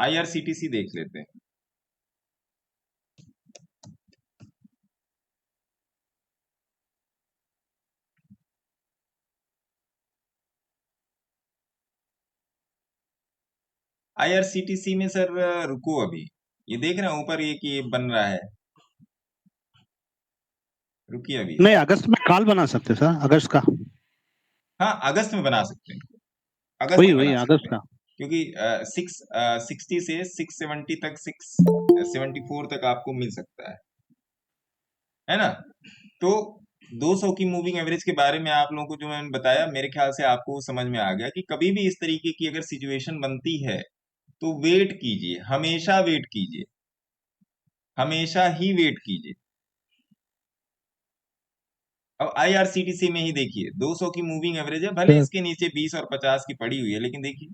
IRCTC देख लेते हैं। आईआरसीटीसी में सर रुको अभी, ये देख रहे हैं ऊपर ये कि ये बन रहा है, रुकिए अभी। नहीं, अगस्त में कॉल बना सकते सर, अगस्त का। हाँ अगस्त में बना सकते हैं, अगस्त वही में वही बना अगस्त सकते हैं, का। क्योंकि 60 से 670 तक, 674 तक आपको मिल सकता है ना। तो 200 की मूविंग एवरेज के बारे में आप लोगों को जो मैंने बताया, मेरे ख्याल से आपको समझ में आ गया कि कभी भी इस तरीके की अगर सिचुएशन बनती है तो वेट कीजिए, हमेशा वेट कीजिए, हमेशा ही वेट कीजिए। अब आईआरसीटीसी में ही देखिए 200 की मूविंग एवरेज है, भले सर इसके नीचे 20 और 50 की पड़ी हुई है, लेकिन देखिए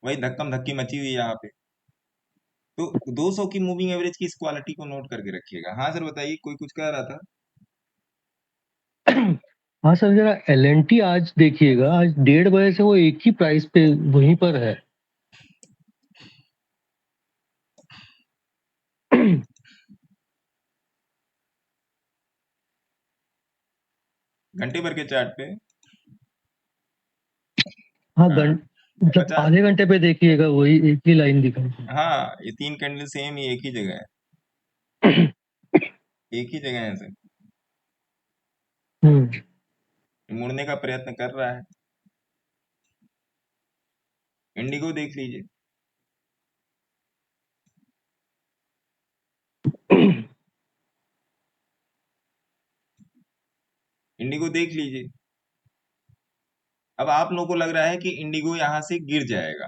वही धक्कम धक्की मची हुई है यहाँ पे। तो 200 की मूविंग एवरेज की इस क्वालिटी को नोट करके रखिएगा। हाँ सर बताइए, कोई कुछ कह रहा था। हाँ सर, जरा एल&टी आज देखिएगा, आज 1:30 से वो एक ही प्राइस पे वहीं पर है। घंटे भर के चार्ट पे हाँ, हाँ, मतलब 50, आधे घंटे पे देखिएगा, वही एक ही लाइन दिखाई हाँ ये 3 कैंडल सेम ही एक ही जगह है, दे। एक ही जगह है सर, हम्म। मुड़ने का प्रयत्न कर रहा है। इंडिगो देख लीजिए, इंडिगो देख लीजिए। अब आप लोगों को लग रहा है कि इंडिगो यहां से गिर जाएगा,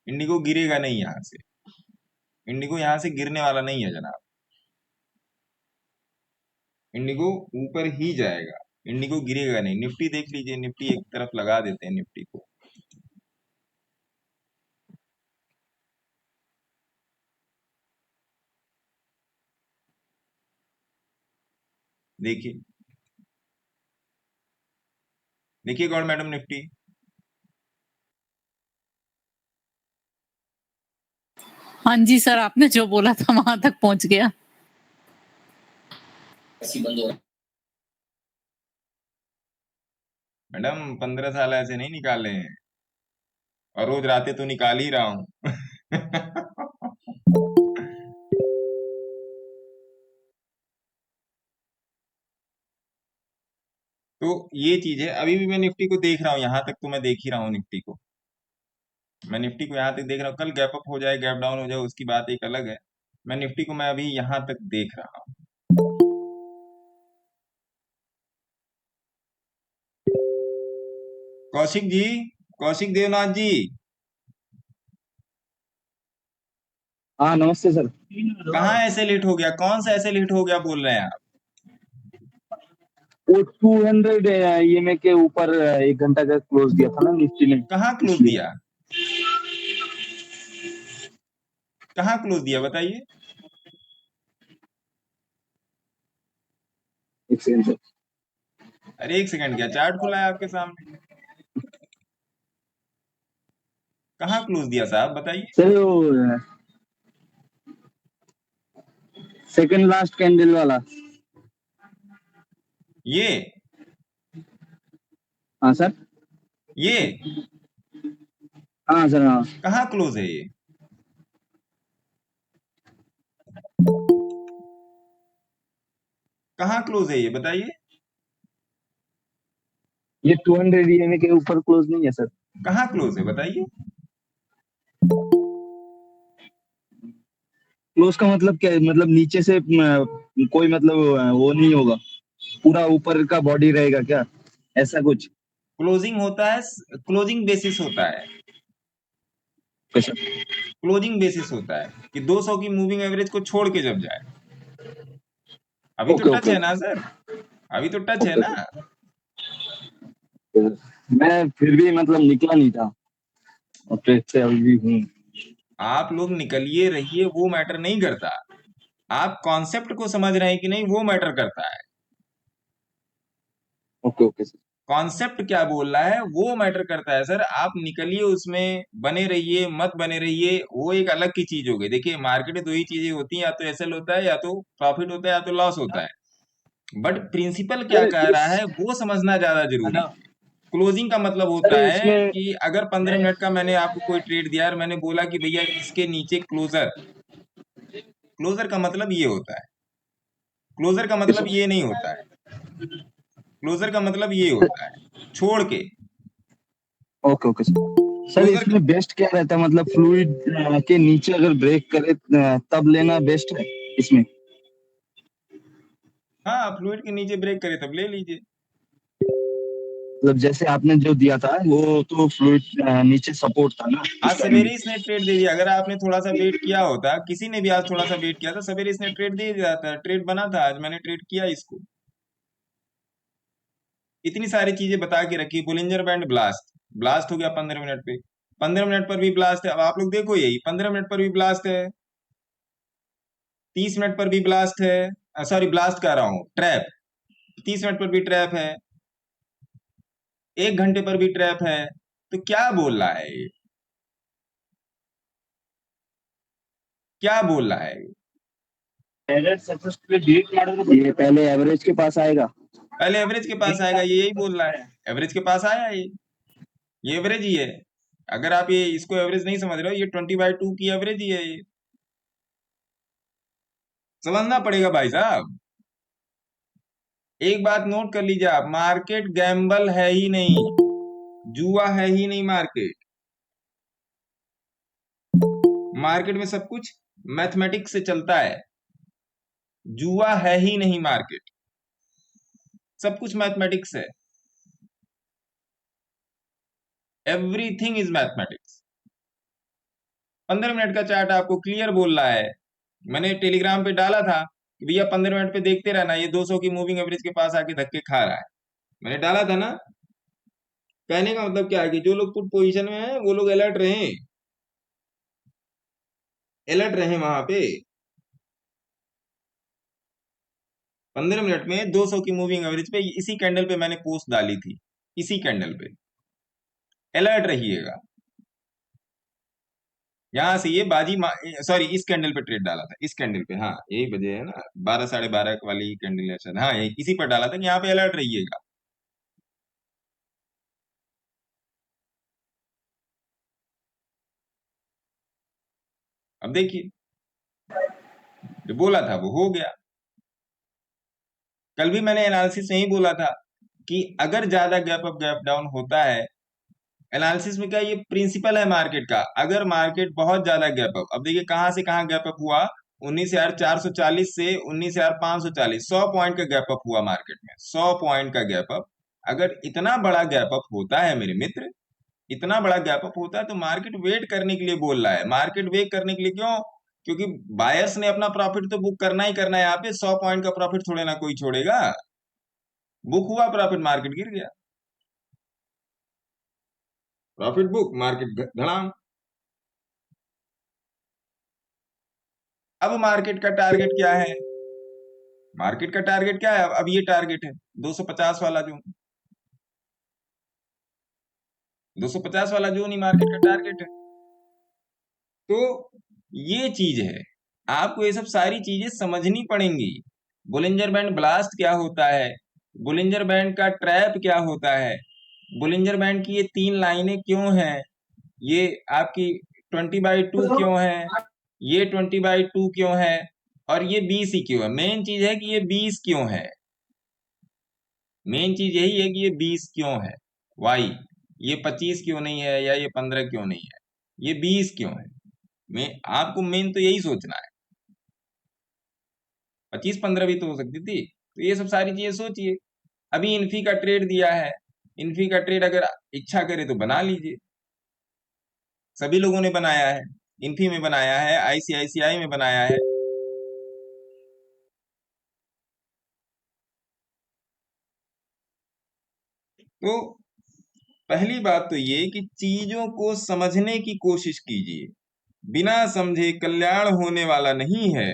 इंडिगो गिरेगा नहीं यहाँ से, इंडिगो यहाँ से गिरने वाला नहीं है जनाब, इंडिगो ऊपर ही जाएगा, इंडिगो गिरेगा नहीं। निफ्टी देख लीजिए, निफ्टी एक तरफ लगा देते हैं निफ्टी को, देखिए देखिए गौर मैडम निफ्टी, हाँ जी सर, आपने जो बोला था वहां तक पहुंच गया। मैडम 15 साल ऐसे नहीं निकाले हैं, और रोज रातें तो निकाल ही रहा हूं। तो ये चीज है, अभी भी मैं निफ्टी को देख रहा हूँ, यहां तक तो मैं देख ही रहा हूँ निफ्टी को, मैं निफ्टी को यहाँ तक देख रहा हूँ। कल गैप अप हो जाए, गैप डाउन हो जाए, उसकी बात एक अलग है। मैं निफ्टी को मैं अभी यहाँ तक देख रहा हूँ। कौशिक जी, कौशिक देवनाथ जी, हाँ नमस्ते सर। कहाँ ऐसे लेट हो गया, कौन सा ऐसे लेट हो गया बोल रहे हैं आप। वो 200 ईएमए के ऊपर 1 घंटा का क्लोज दिया था ना निफ्टी ने, कहाँ क्लोज इसलिए। दिया, कहाँ क्लोज दिया बताइए। एक सेकंड सर। अरे एक सेकंड, क्या चार्ट खुला है आपके सामने, कहाँ क्लोज दिया साहब बताइए। सर वो सेकंड लास्ट कैंडल वाला। ये हाँ सर। ये हाँ सर हाँ। कहाँ क्लोज है ये, कहाँ क्लोज है ये बताइए। ये 200 ईएमए के ऊपर क्लोज नहीं है सर। कहाँ क्लोज है बताइए। क्लोज का मतलब क्या है? मतलब नीचे से कोई मतलब वो नहीं होगा, पूरा ऊपर का बॉडी रहेगा क्या, ऐसा कुछ? क्लोजिंग होता है, क्लोजिंग बेसिस होता है, कैसा? क्लोजिंग बेसिस होता है कि 200 की मूविंग एवरेज को छोड़ के जब जाए। अभी तो ओके टच ओके है ना सर, अभी तो टच है ओके ना। ओके। मैं फिर भी मतलब निकला नहीं था, और ट्रेड से अभी भी हूँ। आप लोग निकलिए रहिए, वो मैटर नहीं करता, आप कॉन्सेप्ट को समझ रहे हैं कि नहीं, वो मैटर करता है। Okay okay sir. कॉन्सेप्ट क्या बोल रहा है वो मैटर करता है सर। आप निकलिए उसमें, बने रहिए मत बने रहिए, वो एक अलग की चीज हो गई। देखिए मार्केट में दो ही चीजें होती हैं, या तो एसएल होता है, या तो प्रॉफिट होता है, या तो लॉस होता है। बट प्रिंसिपल क्या सर कह इस रहा है वो समझना ज्यादा जरूरी है ना है। क्लोजिंग का मतलब सर होता है इसमें कि अगर 15 मिनट का मैंने आपको कोई ट्रेड दिया और मैंने बोला कि भैया इसके नीचे क्लोजर, क्लोजर का मतलब ये होता है, क्लोजर का मतलब ये नहीं होता है, क्लोजर का मतलब ये होता है छोड़ के। Okay okay sir. Sir closure का, इसमें बेस्ट क्या रहता है, मतलब फ्लूइड के नीचे अगर ब्रेक करे तब लेना बेस्ट है इसमें? हाँ फ्लूइड के नीचे ब्रेक करे तब ले लीजिए। मतलब जैसे आपने जो दिया था वो तो फ्लूइड नीचे सपोर्ट था ना आज उस टाइम सवेरे में। इसने ट्रेड दे दिया, अगर आपने थोड़ा सा वेट किया होता, किसी ने भी आज थोड़ा सा वेट किया था, सवेरे इसने ट्रेड दे दिया था, ट्रेड बना था, आज मैंने ट्रेड किया इसको। इतनी सारी चीजें बता के रखी। बुलिंजर बैंड ब्लास्ट, ब्लास्ट हो गया 15 मिनट पे, 15 मिनट पर भी ब्लास्ट है। अब आप लोग देखो यही 15 मिनट पर भी ब्लास्ट है, 30 मिनट पर भी ब्लास्ट है, सॉरी ब्लास्ट कर रहा हूँ, ट्रैप, 30 मिनट पर भी ट्रैप है, 1 घंटे पर भी ट्रैप है। तो क्या बोल रहा है ये, क्या बोल रहा है ये? ये पहले एवरेज के पास आएगा। पहले एवरेज के पास आएगा, ये यही बोल रहा है। एवरेज के पास आया ये एवरेज ही है। अगर आप ये इसको एवरेज नहीं समझ रहे हो, ये 20/2 की एवरेज ही है, ये समझना पड़ेगा भाई साहब। एक बात नोट कर लीजिए आप, मार्केट गैम्बल है ही नहीं, जुआ है ही नहीं मार्केट। मार्केट में सब कुछ मैथमेटिक्स से चलता है, जुआ है ही नहीं मार्केट, सब कुछ मैथमेटिक्स है। Everything is mathematics. 15 मिनट का चार्ट आपको क्लियर बोल रहा है। मैंने टेलीग्राम पे डाला था कि भैया 15 मिनट पे देखते रहना, ये 200 की मूविंग एवरेज के पास आके धक्के खा रहा है, मैंने डाला था ना। कहने का मतलब क्या है कि जो लोग पुट पोजीशन में हैं वो लोग अलर्ट रहें, अलर्ट रहें वहां पे। 15 मिनट में 200 की मूविंग एवरेज पे इसी कैंडल पे मैंने पोस्ट डाली थी, इसी कैंडल पे अलर्ट रहिएगा। यहाँ से ये बाजी, सॉरी इस कैंडल पे ट्रेड डाला था, इस कैंडल पे, हाँ यही बजे है ना, 12 12:30 वाली कैंडल है शायद, हाँ यही इसी पर डाला था कि यहाँ पे अलर्ट रहिएगा। अब देखिए जो बोला था वो हो गया। कल भी मैंने एनालिसिस में ही बोला था कि अगर ज्यादा गैप अप गैप डाउन होता है, एनालिसिस में क्या ये प्रिंसिपल है मार्केट का, अगर मार्केट बहुत ज्यादा गैप अप, अब देखिए कहां से कहां गैप अप हुआ, 19,440 से 19,540, 100 पॉइंट का गैप अप हुआ मार्केट में, 100 पॉइंट का गैप अप। अगर इतना बड़ा गैप अप होता है मेरे मित्र, इतना बड़ा गैप अप होता है, तो मार्केट वेट करने के लिए बोल रहा है। मार्केट वेट करने के लिए क्यों? क्योंकि बायर्स ने अपना प्रॉफिट तो बुक करना ही करना है। यहाँ पे 100 पॉइंट का प्रॉफिट थोड़े ना कोई छोड़ेगा। बुक हुआ प्रॉफिट, मार्केट गिर गया, प्रॉफिट बुक, मार्केट धड़ाम। अब मार्केट का टारगेट क्या है? मार्केट का टारगेट क्या है? अब ये टारगेट है 250 वाला जोन, 250 वाला जोन ही मार्केट का टारगेट है। तो ये चीज है, आपको ये सब सारी चीजें समझनी पड़ेंगी। बुलिंजर बैंड ब्लास्ट क्या होता है, बुलिंजर बैंड का ट्रैप क्या होता है, बुलिंजर बैंड की ये 3 लाइनें क्यों हैं, ये आपकी 20/2 क्यों है, ये 20/2 क्यों है, और ये 20 ही क्यों है। मेन चीज है कि ये 20 क्यों है, मेन चीज यही है कि ये 20 क्यों है, वाई। ये 25 क्यों नहीं है, या ये 15 क्यों नहीं है, ये 20 क्यों है। मैं आपको मेन तो यही सोचना है। 25-15 भी तो हो सकती थी। तो ये सब सारी चीजें सोचिए। अभी इन्फी का ट्रेड दिया है, इन्फी का ट्रेड अगर इच्छा करे तो बना लीजिए, सभी लोगों ने बनाया है, इन्फी में बनाया है, आईसीआईसीआई में बनाया है। तो पहली बात तो ये कि चीजों को समझने की कोशिश कीजिए, बिना समझे कल्याण होने वाला नहीं है।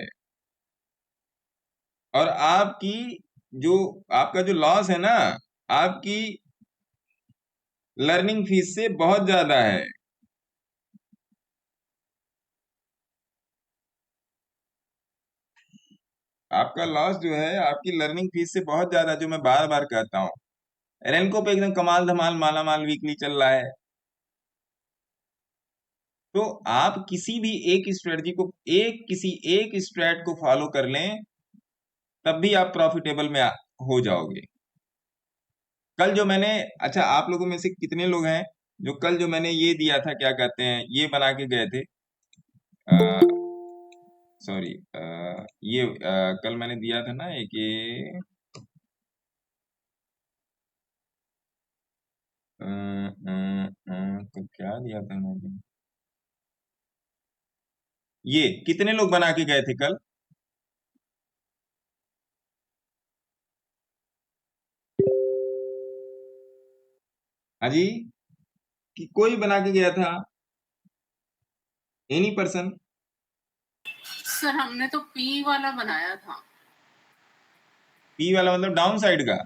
और आपकी जो, आपका जो लॉस है ना, आपकी लर्निंग फीस से बहुत ज्यादा है। आपका लॉस जो है आपकी लर्निंग फीस से बहुत ज्यादा, जो मैं बार बार कहता हूँ। रेनको पे एकदम कमाल धमाल माला माल वीकली चल रहा है। तो आप किसी भी एक स्ट्रेटजी को, किसी एक स्ट्रेट को फॉलो कर लें, तब भी आप प्रॉफिटेबल में हो जाओगे। कल जो मैंने, अच्छा आप लोगों में से कितने लोग हैं जो कल जो मैंने ये दिया था, क्या कहते हैं, ये बना के गए थे, सॉरी, ये कल मैंने दिया था ना एक ये, तो क्या दिया था मैंने, ये कितने लोग बना के गए थे कल? हाँ जी, कि कोई बना के गया था? Any person? सर हमने तो पी वाला बनाया था। पी वाला मतलब डाउन साइड का?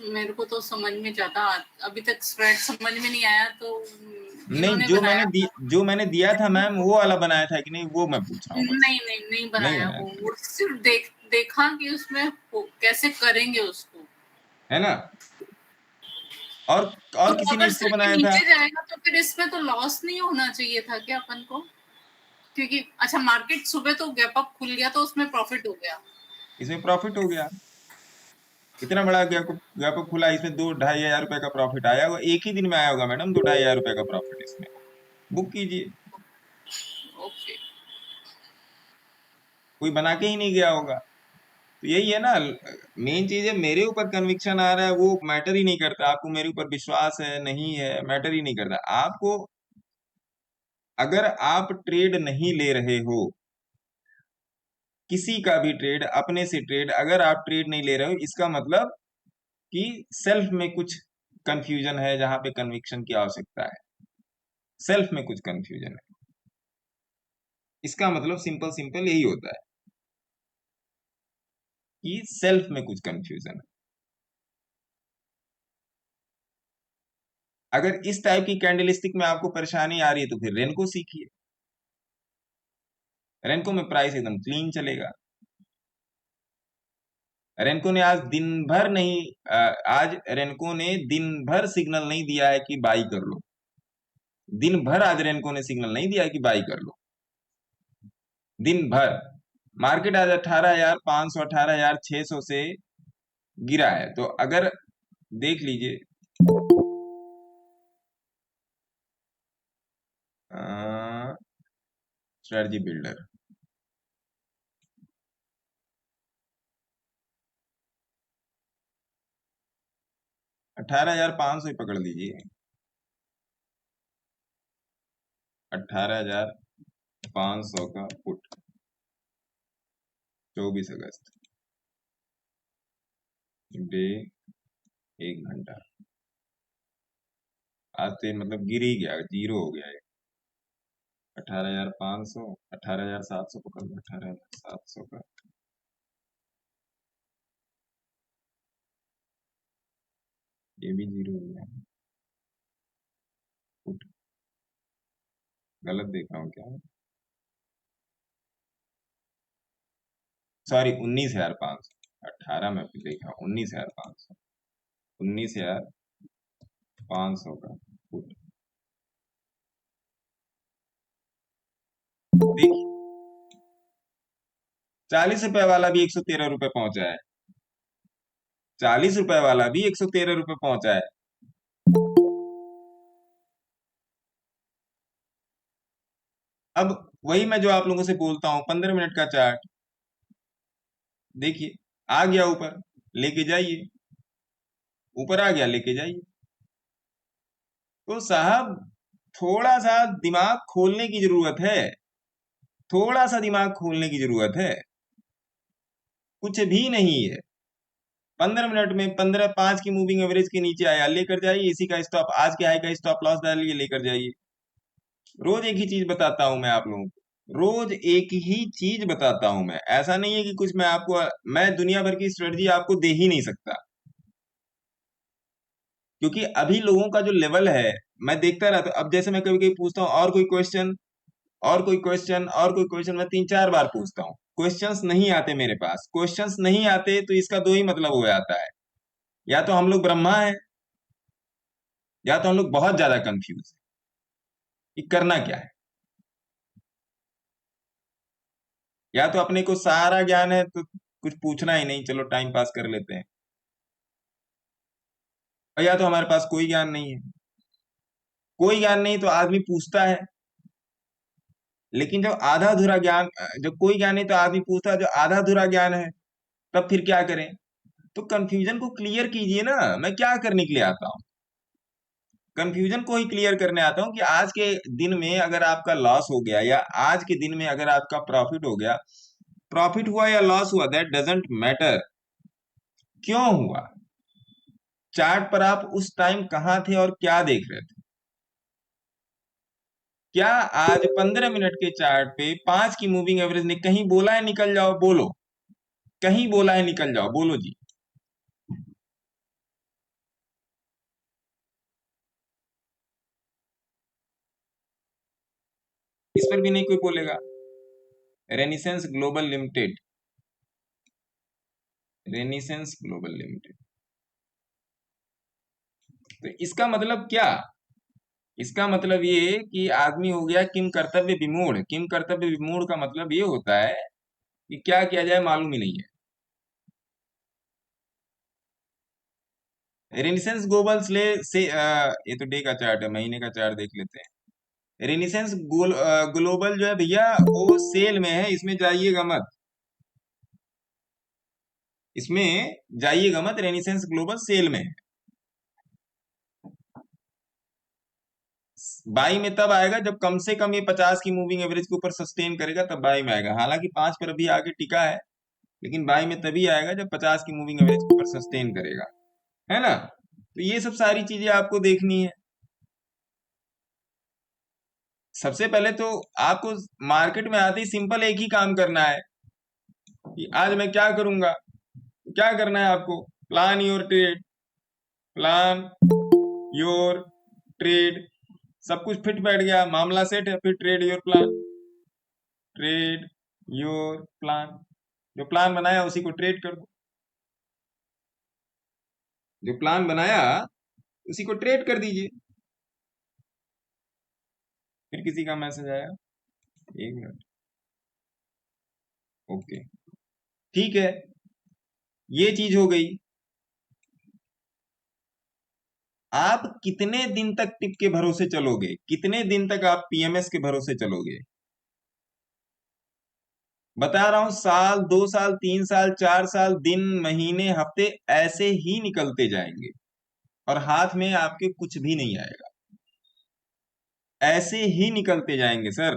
मेरे को तो समझ में ज्यादा अभी तक स्प्रेड समझ में नहीं आया, तो नहीं, इन्होंने बनाया था। जो मैंने दिया था मैम, वो वाला बनाया था कि नहीं, वो मैं पूछ रहा हूँ बस। नहीं बनाया बनाया था, वो सिर्फ देखा कि उसमें कैसे करेंगे उसको। है ना? और तो किसी ने अगर इसको सिर्फ ये बनाया था? नीचे जाएगा तो फिर इसमें तो लॉस नहीं होना चाहिए था क्या अपन को? क्योंकि अच्छा मार्केट सुबह तो गैप अप खुल गया तो उसमें प्रॉफिट हो गया। इसमें प्रॉफिट हो गया, इतना बड़ा गैप अप खुला, इसमें 2-2.5 हजार रुपए का प्रॉफिट आया होगा, एक ही दिन में आया होगा मैडम, 2-2.5 हजार रुपए का प्रॉफिट इसमें। बुक कीजिए, ओके। कोई बना के ही नहीं गया होगा। तो यही है ना, मेन चीज है, मेरे ऊपर कन्विक्शन आ रहा है वो मैटर ही नहीं करता, आपको मेरे ऊपर विश्वास है नहीं है मैटर ही नहीं करता। आपको, अगर आप ट्रेड नहीं ले रहे हो, किसी का भी ट्रेड, अपने से ट्रेड, अगर आप ट्रेड नहीं ले रहे हो, इसका मतलब कि सेल्फ में कुछ कंफ्यूजन है, जहां पे कन्विक्शन की आवश्यकता है। सेल्फ में कुछ कंफ्यूजन है, इसका मतलब सिंपल सिंपल यही होता है कि सेल्फ में कुछ कंफ्यूजन है। अगर इस टाइप की कैंडलस्टिक में आपको परेशानी आ रही है, तो फिर रेनको सीखिए। रेनको में प्राइस एकदम क्लीन चलेगा। रेनको ने आज दिन भर नहीं, आज रेनको ने दिन भर सिग्नल नहीं दिया है कि बाई कर लो। दिन भर आज रेनको ने सिग्नल नहीं दिया है कि बाई कर लो। दिन भर मार्केट आज 18,500 18,600 से गिरा है। तो अगर देख लीजिए, स्ट्रेटजी बिल्डर, 18,500 ही पकड़ लीजिए। 18,500 का पुट, 24 अगस्त, डे 1 घंटा। आज तो मतलब गिर ही गया, जीरो हो गया है। 18,500, 18,700 पकड़ लो, 18,700 का ये भी जीरो हो गया। पुट गलत देख रहा हूँ क्या? सॉरी, 19,500, 18 में देख रहा हूँ, 19,500, 19,500 का पुट। देखिए, 40 रुपए वाला भी 113 रुपए पहुंचा है, 40 रुपए वाला भी 113 रुपए पहुंचा है। अब वही मैं जो आप लोगों से बोलता हूं, 15 मिनट का चार्ट देखिए, आ गया ऊपर, लेके जाइए, ऊपर आ गया, लेके जाइए। तो साहब, थोड़ा सा दिमाग खोलने की जरूरत है, थोड़ा सा दिमाग खोलने की जरूरत है, कुछ भी नहीं है। 15 मिनट में 15-5 की मूविंग एवरेज के नीचे आया, लेकर जाइए, इसी का स्टॉप, आज के हाई का स्टॉप लॉस डालिए, लेकर जाइए। रोज एक ही चीज बताता हूं मैं आप लोगों को, रोज एक ही चीज बताता हूं मैं। ऐसा नहीं है कि कुछ मैं आपको, मैं दुनिया भर की स्ट्रेटजी आपको दे ही नहीं सकता, क्योंकि अभी लोगों का जो लेवल है मैं देखता रहता हूँ। अब जैसे मैं कभी कभी पूछता हूँ और कोई क्वेश्चन, और कोई क्वेश्चन, और कोई क्वेश्चन, मैं 3-4 बार पूछता हूँ, क्वेश्चंस नहीं आते मेरे पास। क्वेश्चंस नहीं आते तो इसका दो ही मतलब हो जाता है, या तो हम लोग ब्रह्मा है, या तो हम लोग बहुत ज्यादा कंफ्यूज है कि करना क्या है। या तो अपने को सारा ज्ञान है तो कुछ पूछना ही नहीं, चलो टाइम पास कर लेते हैं, और या तो हमारे पास कोई ज्ञान नहीं है। कोई ज्ञान नहीं तो आदमी पूछता है, लेकिन जब आधा अधूरा ज्ञान, जब कोई ज्ञान नहीं तो आदमी पूछता है, जो आधा अधूरा ज्ञान है तब फिर क्या करें? तो कंफ्यूजन को क्लियर कीजिए ना। मैं क्या करने के लिए आता हूँ? कंफ्यूजन को ही क्लियर करने आता हूँ कि आज के दिन में अगर आपका लॉस हो गया, या आज के दिन में अगर आपका प्रॉफिट हो गया, प्रॉफिट हुआ या लॉस हुआ, दैट डजंट मैटर। क्यों हुआ? चार्ट पर आप उस टाइम कहाँ थे और क्या देख रहे थे? क्या आज 15 मिनट के चार्ट पे 5 की मूविंग एवरेज ने कहीं बोला है निकल जाओ? बोलो, कहीं बोला है निकल जाओ? बोलो जी। इस पर भी नहीं कोई बोलेगा। Renaissance global limited, renaissance global limited, तो इसका मतलब क्या? इसका मतलब ये कि आदमी हो गया किम कर्तव्य विमूढ़। किम कर्तव्य विमूढ़ का मतलब ये होता है कि क्या किया जाए मालूम ही नहीं है। रेनिसेंस ग्लोबल से ये तो डे का चार्ट है, महीने का चार्ट देख लेते हैं। रेनिसेंस ग्लोबल जो है भैया वो सेल में है, इसमें जाइएगा मत, इसमें जाइएगा मत। रेनिसेंस ग्लोबल सेल में है। बाई में तब आएगा जब कम से कम ये 50 की मूविंग एवरेज के ऊपर सस्टेन करेगा, तब बाई में आएगा। हालांकि 5 पर अभी आगे टिका है, लेकिन बाई में तभी आएगा जब 50 की मूविंग एवरेज के ऊपर सस्टेन करेगा, है ना? तो ये सब सारी चीजें आपको देखनी है। सबसे पहले तो आपको मार्केट में आते ही सिंपल एक ही काम करना है कि आज मैं क्या करूंगा। क्या करना है आपको? Plan your trade, plan your trade. सब कुछ फिट बैठ गया, मामला सेट है, फिर trade your plan, trade your plan. जो प्लान बनाया उसी को ट्रेड कर दो, जो प्लान बनाया उसी को ट्रेड कर दीजिए। फिर किसी का मैसेज आया, 1 मिनट, ओके, ठीक है, ये चीज हो गई। आप कितने दिन तक टिप के भरोसे चलोगे? कितने दिन तक आप पीएमएस के भरोसे चलोगे? बता रहा हूं, साल, 2 साल, 3 साल, 4 साल, दिन, महीने, हफ्ते ऐसे ही निकलते जाएंगे और हाथ में आपके कुछ भी नहीं आएगा। ऐसे ही निकलते जाएंगे सर।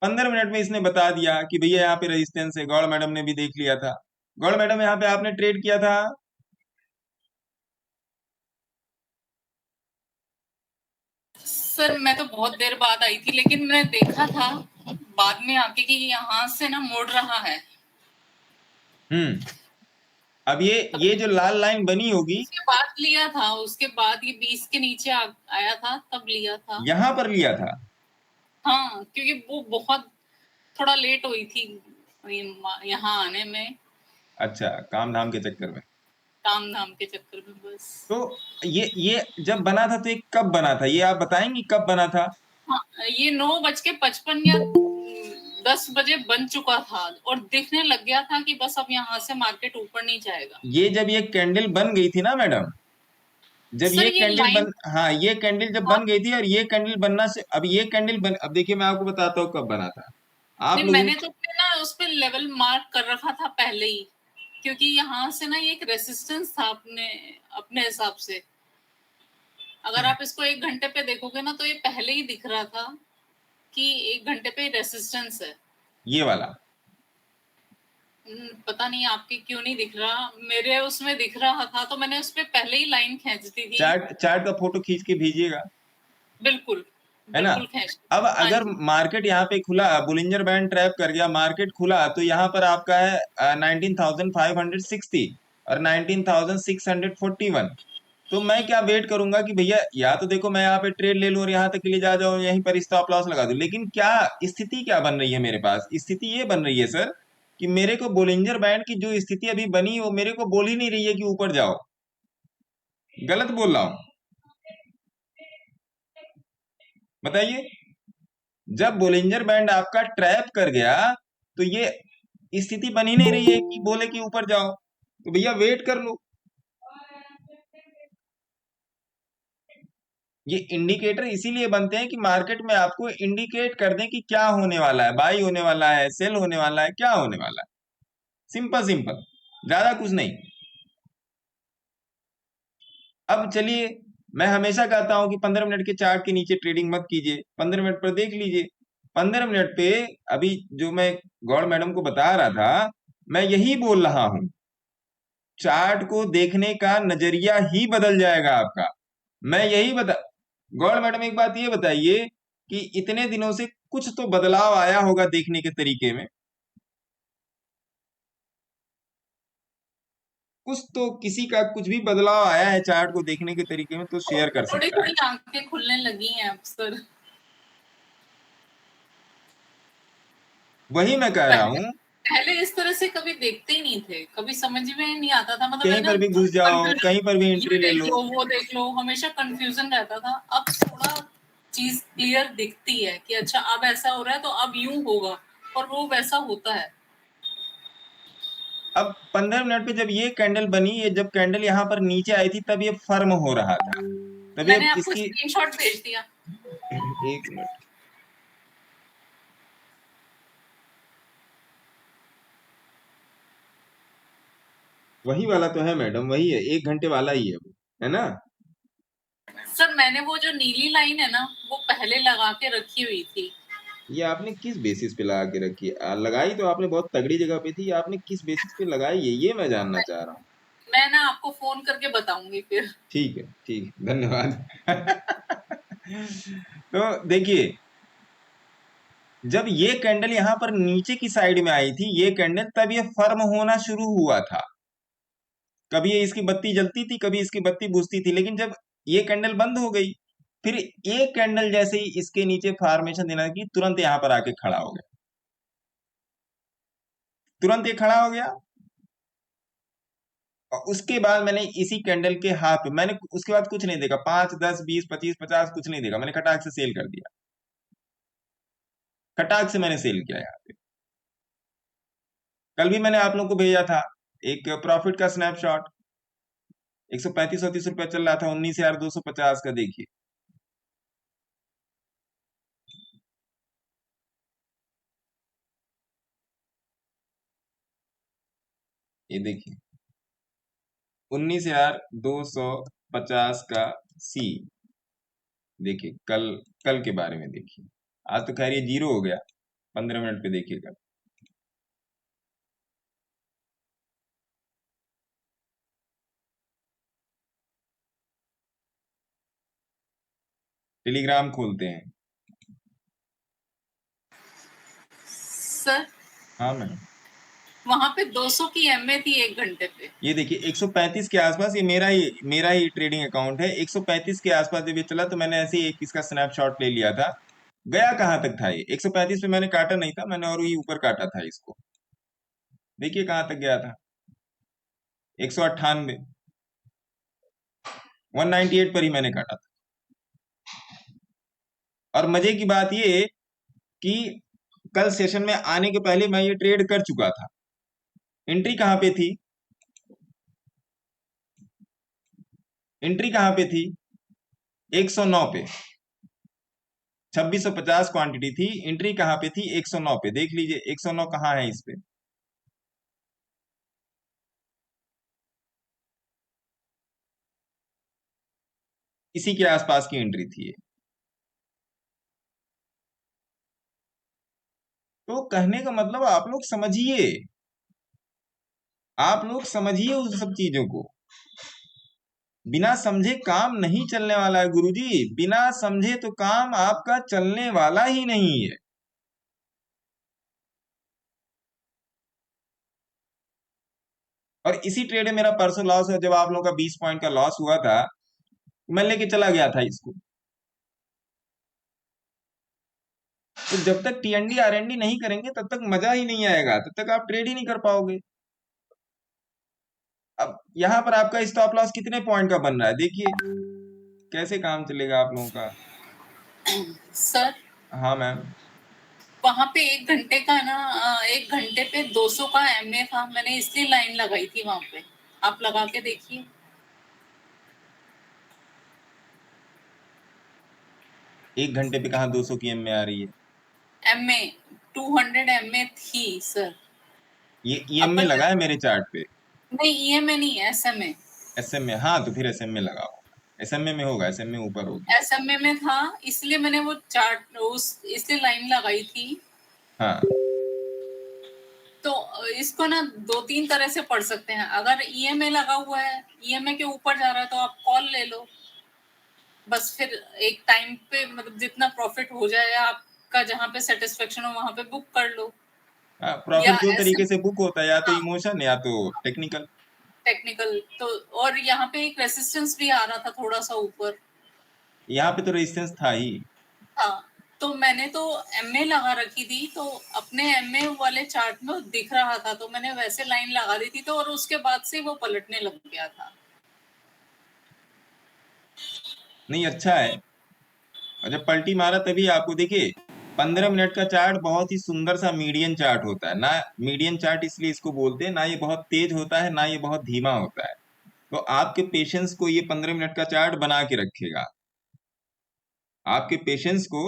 15 मिनट में इसने बता दिया कि भैया यहाँ पे रेजिस्टेंस है। गौड़ मैडम ने भी देख लिया था। गौड़ मैडम, यहाँ पे आपने ट्रेड किया था? सर मैं तो बहुत देर बाद आई थी, लेकिन मैं देखा था बाद में आके कि यहाँ से ना मुड़ रहा है। अब ये जो लाल लाइन बनी होगी, उसके बाद लिया था, उसके बाद ये 20 के नीचे आया था, तब लिया था। यहां पर लिया था। हाँ, क्योंकि वो बहुत थोड़ा लेट हुई थी यहाँ आने में। अच्छा, काम धाम के चक्कर में, काम धाम के चक्कर में बस। तो ये जब बना था तो ये कब बना था? ये आप बताएंगी कब बना था? हाँ, ये 9:55 या 10 बजे बन चुका था और दिखने लग गया था कि बस अब यहाँ से मार्केट ऊपर नहीं जाएगा। ये जब ये कैंडल बन गई थी ना मैडम, जब सर, ये ये कैंडल लाइन, हाँ, ये कैंडल जब बन गई थी और ये कैंडल बनना से, अब ये कैंडल अब देखिए मैं आपको बताता हूँ कब बना था। आप नहीं, लोग, मैंने तो अपने ना उस पे लेवल मार्क कर रखा था पहले ही, क्योंकि यहाँ से ना ये एक रेसिस्टेंस था अपने हिसाब से। अगर आप इसको 1 घंटे पे देखोगे ना तो ये पहले ही दिख रहा था कि 1 घंटे पे रेसिस्टेंस है। ये वाला पता नहीं आपके क्यों नहीं दिख रहा, मेरे उसमें दिख रहा था, तो मैंने उस पे पहले ही लाइन खींच दी थी। चार्ट का फोटो खींच के भेजिएगा, बिल्कुल, है ना? बिल्कुल खींच। अब हाँ अगर जी। मार्केट यहाँ पे खुला, बुलिंजर बैंड ट्रैप कर गया, मार्केट खुला तो यहाँ पर आपका है 19,560, और 19,641। तो मैं क्या वेट करूंगा कि भैया या तो देखो मैं यहाँ पे ट्रेड ले लूं और यहाँ तक के लिए जा जाऊं, यहीं पर स्टॉप लॉस लगा दूं, लेकिन क्या स्थिति क्या बन रही है मेरे पास? स्थिति ये बन रही है सर कि मेरे को बोलिंजर बैंड की जो स्थिति अभी बनी वो मेरे को बोल ही नहीं रही है कि ऊपर जाओ। गलत बोल रहा हूं? बताइए। जब बोलिंजर बैंड आपका ट्रैप कर गया तो ये स्थिति बन ही नहीं रही है कि बोले कि ऊपर जाओ, तो भैया वेट कर लो। ये इंडिकेटर इसीलिए बनते हैं कि मार्केट में आपको इंडिकेट कर दें कि क्या होने वाला है, बाई होने वाला है, सेल होने वाला है, क्या होने वाला है। सिंपल सिंपल, ज्यादा कुछ नहीं। अब चलिए, मैं हमेशा कहता हूं कि 15 मिनट के चार्ट के नीचे ट्रेडिंग मत कीजिए, 15 मिनट पर देख लीजिए। 15 मिनट पे अभी जो मैं गौड़ मैडम को बता रहा था, मैं यही बोल रहा हूं, चार्ट को देखने का नजरिया ही बदल जाएगा आपका। मैं यही बता गौड़ मैडम, एक बात ये बताइए कि इतने दिनों से कुछ तो बदलाव आया होगा देखने के तरीके में, कुछ तो किसी का कुछ भी बदलाव आया है चार्ट को देखने के तरीके में तो शेयर कर थोड़ी सकता है। थोड़ी आंखें खुलने लगी हैं अब सर। वही मैं कह रहा हूं, पहले इस तरह से कभी देखते ही नहीं थे, कभी समझ में नहीं आता था, मतलब कहीं पर भी घुस जाओ, कहीं पर भी एंट्री ले लो, वो देख लो, हमेशा कंफ्यूजन रहता था। अब थोड़ा चीज क्लियर दिखती है कि अच्छा अब ऐसा हो रहा है तो अब यूं होगा, और वो वैसा होता है। अब 15 मिनट पे जब ये कैंडल बनी, ये जब कैंडल यहाँ पर नीचे आई थी तब ये फर्म हो रहा था, तब मैंने ये आपको इसकी स्क्रीनशॉट भेज दिया। एक मिनट, वही वाला तो है मैडम, वही है, 1 घंटे वाला ही है वो, है ना? सर मैंने वो जो नीली लाइन है ना, वो पहले लगा के रखी हुई थी। ये आपने किस बेसिस पे लगा के रखी है? लगाई तो आपने बहुत तगड़ी जगह पे थी, आपने किस बेसिस पे लगाई है ये मैं जानना चाह रहा हूँ। मैं ना आपको फोन करके बताऊंगी फिर। ठीक है, धन्यवाद। तो देखिए, जब ये कैंडल यहाँ पर नीचे की साइड में आई थी, ये कैंडल, तब ये फर्म होना शुरू हुआ था। कभी ये इसकी बत्ती जलती थी, कभी इसकी बत्ती बुझती थी, लेकिन जब ये कैंडल बंद हो गई, फिर एक कैंडल जैसे ही इसके नीचे फॉर्मेशन देना की, तुरंत यहाँ पर आके खड़ा हो गया, तुरंत ये खड़ा हो गया। और उसके बाद मैंने इसी कैंडल के हाथ पे, मैंने उसके बाद कुछ नहीं देखा, 5, 10, 20, 25, 50 कुछ नहीं देखा, मैंने खटाक से सेल कर दिया, खटाक से मैंने सेल किया यहाँ पे। कल भी मैंने आप लोगों को भेजा था एक प्रॉफिट का स्नैपशॉट, 135-130 रुपया चल रहा था, 19,250 का, देखिए। ये देखिए 19,250 का सी, देखिए कल, कल के बारे में देखिए। आज तो खैर ये जीरो हो गया, 15 मिनट पे देखिए कल। टेलीग्राम खोलते हैं सर हाँ मैम, वहां पे 200 की एमए थी 1 घंटे पे। ये देखिए 135 के आसपास, ये मेरा ही ट्रेडिंग अकाउंट है। 135 के आसपास जब ये चला तो मैंने ऐसे ही एक इसका स्नैपशॉट ले लिया था। गया कहां तक था ये? 135 पे मैंने काटा नहीं था, मैंने और भी ऊपर काटा था इसको, देखिए कहां तक गया था, 198, 198 पर ही मैंने काटा था। और मजे की बात ये कि कल सेशन में आने के पहले मैं ये ट्रेड कर चुका था। एंट्री कहां पे थी? एंट्री कहां पे थी? 109 पे, 2650 क्वांटिटी थी, एंट्री कहां पे थी? 109 पे, देख लीजिए 109 कहां है इस पे, इसी के आसपास की एंट्री थी ये। तो कहने का मतलब आप लोग समझिए, आप लोग समझिए उस सब चीजों को। बिना समझे काम नहीं चलने वाला है गुरुजी, बिना समझे तो काम आपका चलने वाला ही नहीं है। और इसी ट्रेड में मेरा परसों लॉस हुआ, जब आप लोगों का 20 पॉइंट का लॉस हुआ था, मैं लेके चला गया था इसको। तो जब तक टीएनडी आरएनडी नहीं करेंगे तब तक मजा ही नहीं आएगा, तब तक आप ट्रेड ही नहीं कर पाओगे। अब यहाँ पर आपका स्टॉप लॉस कितने पॉइंट का बन रहा है, देखिए कैसे काम चलेगा आप लोगों का। सर हाँ मैम। वहां पे 1 घंटे का ना 1 घंटे पे 200 का एमए था, मैंने इसलिए लाइन लगाई थी वहां पे, आप लगा के देखिए। 1 घंटे पे कहाँ 200 की एमए आ रही है? एमए 200 एमए थी सर। ये ईएमए लगा है मेरे चार्ट पे। नहीं ईएमए नहीं, एसएमए। एसएमए, हाँ तो फिर एसएमए लगाओ, एसएमए में होगा, एसएमए ऊपर होगी। एसएमए में था, इसलिए मैंने वो चार्ट इसलिए लाइन लगाई थी। हाँ तो इसको ना 2-3 तरह से पढ़ सकते हैं। अगर ईएमए लगा हुआ है, ईएमए के ऊपर जा रहा है, तो आप कॉल ले लो, बस फिर एक टाइम पे मतलब जितना प्रॉफिट हो जाए आपका, जहाँ पे सेटिस्फेक्शन हो वहां पे बुक कर लो। या प्रॉफिट दो ऐसे तरीके से बुक होता है, या तो हाँ, इमोशन या तो टेक्निकल। टेक्निकल तो। और यहाँ पे एक रेसिस्टेंस भी आ रहा था थोड़ा सा ऊपर। यहाँ पे तो रेजिस्टेंस था ही। हाँ, तो मैंने तो एमए लगा रखी थी, तो अपने एमए वाले चार्ट में दिख रहा था, तो मैंने वैसे लाइन लगा दी थी, तो और उसके बाद से वो पलटने लग गया था। नहीं अच्छा है। और जब पलटी मारा तभी आपको देखिए 15 मिनट का चार्ट बहुत ही सुंदर सा मीडियन चार्ट होता है ना। मीडियन चार्ट इसलिए इसको बोलते हैं ना, ये बहुत तेज होता है ना ये बहुत धीमा होता है। तो आपके पेशेंस को ये 15 मिनट का चार्ट बना के रखेगा, आपके पेशेंस को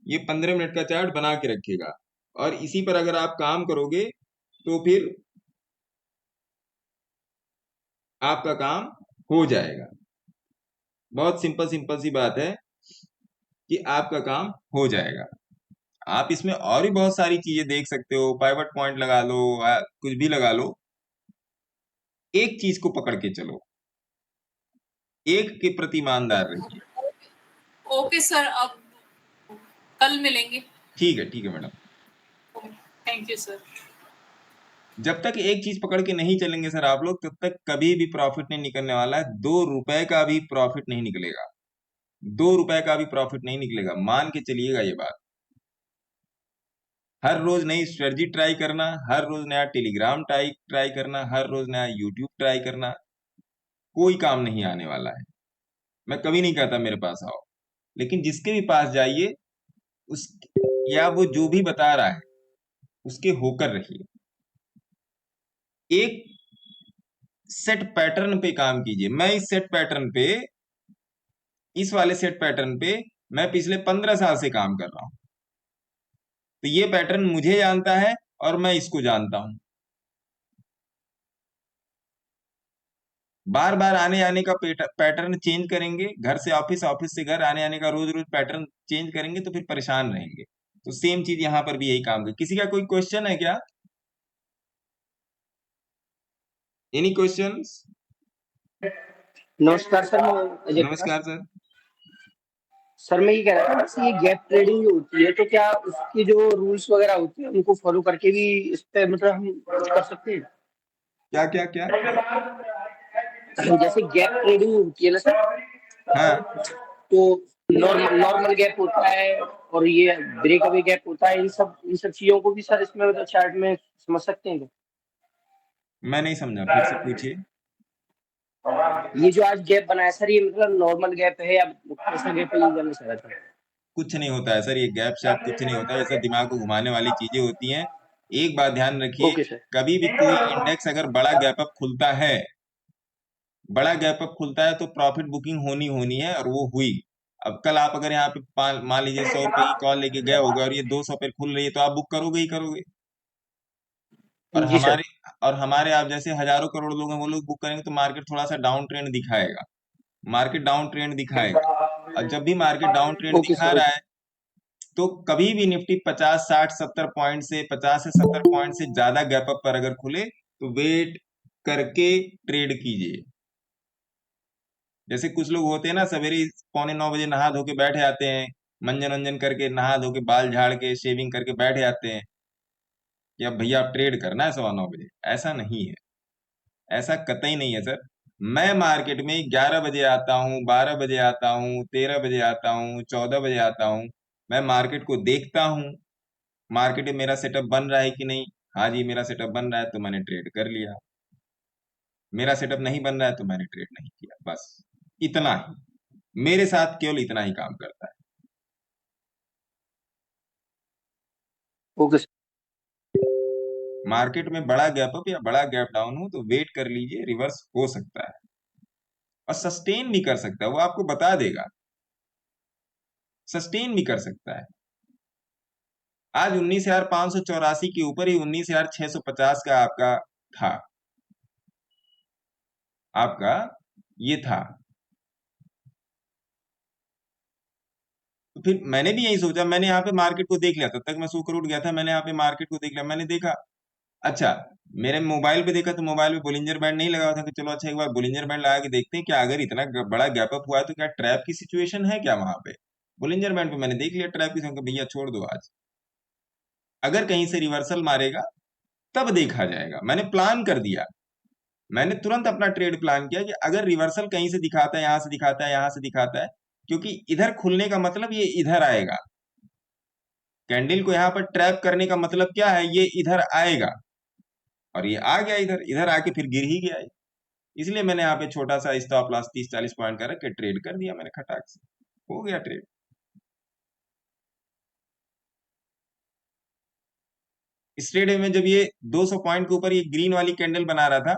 ये 15 मिनट का चार्ट बना के रखेगा। और इसी पर अगर आप काम करोगे तो फिर आपका काम हो जाएगा। बहुत सिंपल सिंपल सी बात है कि आपका काम हो जाएगा। आप इसमें और भी बहुत सारी चीजें देख सकते हो, पाइवट पॉइंट लगा लो, कुछ भी लगा लो, एक चीज को पकड़ के चलो, एक के प्रति ईमानदार रहिए। ओके सर, अब कल मिलेंगे। ठीक है मैडम। Thank you sir. जब तक एक चीज पकड़ के नहीं चलेंगे सर आप लोग, तब तक कभी भी प्रॉफिट नहीं निकलने वाला है। 2 रुपए का भी प्रॉफिट नहीं निकलेगा, 2 रुपए का भी प्रॉफिट नहीं निकलेगा, मान के चलिएगा ये बात। हर रोज नई स्ट्रेटजी ट्राई करना, हर रोज नया टेलीग्राम ट्राई करना, हर रोज नया यूट्यूब ट्राई करना, कोई काम नहीं आने वाला है। मैं कभी नहीं कहता मेरे पास आओ, लेकिन जिसके भी पास जाइए उस या वो जो भी बता रहा है उसके होकर रहिए। एक सेट पैटर्न पे काम कीजिए। मैं इस सेट पैटर्न पे, इस वाले सेट पैटर्न पे मैं पिछले 15 साल से काम कर रहा हूं। तो ये पैटर्न मुझे जानता है और मैं इसको जानता हूं। बार बार आने आने का पैटर्न चेंज करेंगे, घर से ऑफिस, ऑफिस से घर आने आने का रोज रोज पैटर्न चेंज करेंगे तो फिर परेशान रहेंगे। तो सेम चीज यहां पर भी यही काम है। किसी का कोई क्वेश्चन है क्या? Any questions? नमस्कार सर, मैं अजय कुमार। नमस्कार सर। सर मैं ये कह रहा था, जैसे ये गैप ट्रेडिंग जो होती है, तो क्या उसकी जो रूल्स वगैरह होती है उनको फॉलो करके भी इस पे मतलब हम कुछ कर सकते हैं? क्या क्या क्या? जैसे गैप ट्रेडिंग होती है ना सर, हाँ तो नॉर्मल गैप होता है और ये ब्रेक अवे गैप होता है, इन सब चीजों को भी सर इसमें मतलब चार्ट में समझ सकते हैं क्या? मैं नहीं समझा, फिर से पूछिए। ये जो आज गैप बनाया सर, ये मतलब नॉर्मल गैप है या कैसा गैप है, ये जानना चाह रहा था। कुछ नहीं होता है सर, ये गैप शैप कुछ नहीं होता है, ये सब दिमाग को घुमाने वाली चीजें होती हैं। एक बात ध्यान रखिए, ओके सर। कभी भी कोई इंडेक्स अगर बड़ा गैप अप खुलता है, बड़ा गैप अप खुलता है तो प्रॉफिट बुकिंग होनी है, और वो हुई। अब कल आप अगर यहाँ पे मान लीजिए 100 रुपए की कॉल लेके गए होगे और ये 200 पे खुल रही है, तो आप बुक करोगे ही करोगे। और जी सर। हमारे आप जैसे हजारों करोड़ लोग हैं, वो लोग बुक करेंगे तो मार्केट थोड़ा सा डाउन ट्रेंड दिखाएगा, मार्केट डाउन ट्रेंड दिखाएगा। और जब भी मार्केट डाउन ट्रेंड ओके दिखा सर। रहा है तो कभी भी निफ्टी 50 60 70 पॉइंट से, 50 से 70 पॉइंट से ज्यादा गैप अप पर अगर खुले तो वेट करके ट्रेड कीजिए। जैसे कुछ लोग होते हैं ना, सवेरे 8:45 बजे नहा धो के बैठे आते हैं, मंजन वंजन करके नहा धो के बाल झाड़ के शेविंग करके बैठे आते हैं कि अब भैया आप ट्रेड करना है 9:15 बजे। ऐसा नहीं है। ऐसा कतई नहीं है सर। मैं मार्केट में 11 बजे आता हूँ, 12 बजे आता हूँ, 13 बजे आता हूँ, 14 बजे आता हूँ। मैं मार्केट को देखता हूँ, मार्केट में मेरा सेटअप बन रहा है कि नहीं। हाँ जी, मेरा सेटअप बन रहा है तो मैंने ट्रेड कर लिया, मेरा सेटअप नहीं बन रहा है तो मैंने ट्रेड नहीं किया। बस इतना ही, मेरे साथ केवल इतना ही काम करता है। Okay sir. मार्केट में बड़ा गैप अप या बड़ा गैप डाउन हो तो वेट कर लीजिए, रिवर्स हो सकता है और सस्टेन भी कर सकता है, वो आपको बता देगा, सस्टेन भी कर सकता है। आज 19,584 के ऊपर ही 19,650 का आपका था, आपका ये था। तो फिर मैंने भी यही सोचा, मैंने यहाँ पे मार्केट को देख लिया, तब तक मैं सोकर उठ गया था। मैंने यहाँ पे मार्केट को देख लिया, मैंने देखा, अच्छा मेरे मोबाइल पे देखा तो मोबाइल पे बोलिंजर बैंड नहीं लगा हुआ था कि चलो अच्छा एक बार बोलिंजर बैंड लगा के देखते हैं क्या, अगर इतना बड़ा गैप अप हुआ है तो क्या ट्रैप की सिचुएशन है क्या वहां पे। बोलिंजर बैंड पे मैंने देख लिया ट्रैप की, भैया छोड़ दो आज, अगर कहीं से रिवर्सल मारेगा तब देखा जाएगा। मैंने प्लान कर दिया, मैंने तुरंत अपना ट्रेड प्लान किया कि अगर रिवर्सल कहीं से दिखाता है, यहां से दिखाता है, यहां से दिखाता है, क्योंकि इधर खुलने का मतलब ये इधर आएगा, कैंडल को यहां पर ट्रैप करने का मतलब क्या है, ये इधर आएगा, और ये आ गया इधर, इधर आके फिर गिर ही गया। इसलिए मैंने यहाँ पे छोटा सा स्टॉप लॉस 30-40 पॉइंट का रख के ट्रेड कर दिया मैंने, खटाक से हो गया ट्रेड। इस ट्रेड में जब ये 200 पॉइंट के ऊपर ये ग्रीन वाली कैंडल बना रहा था,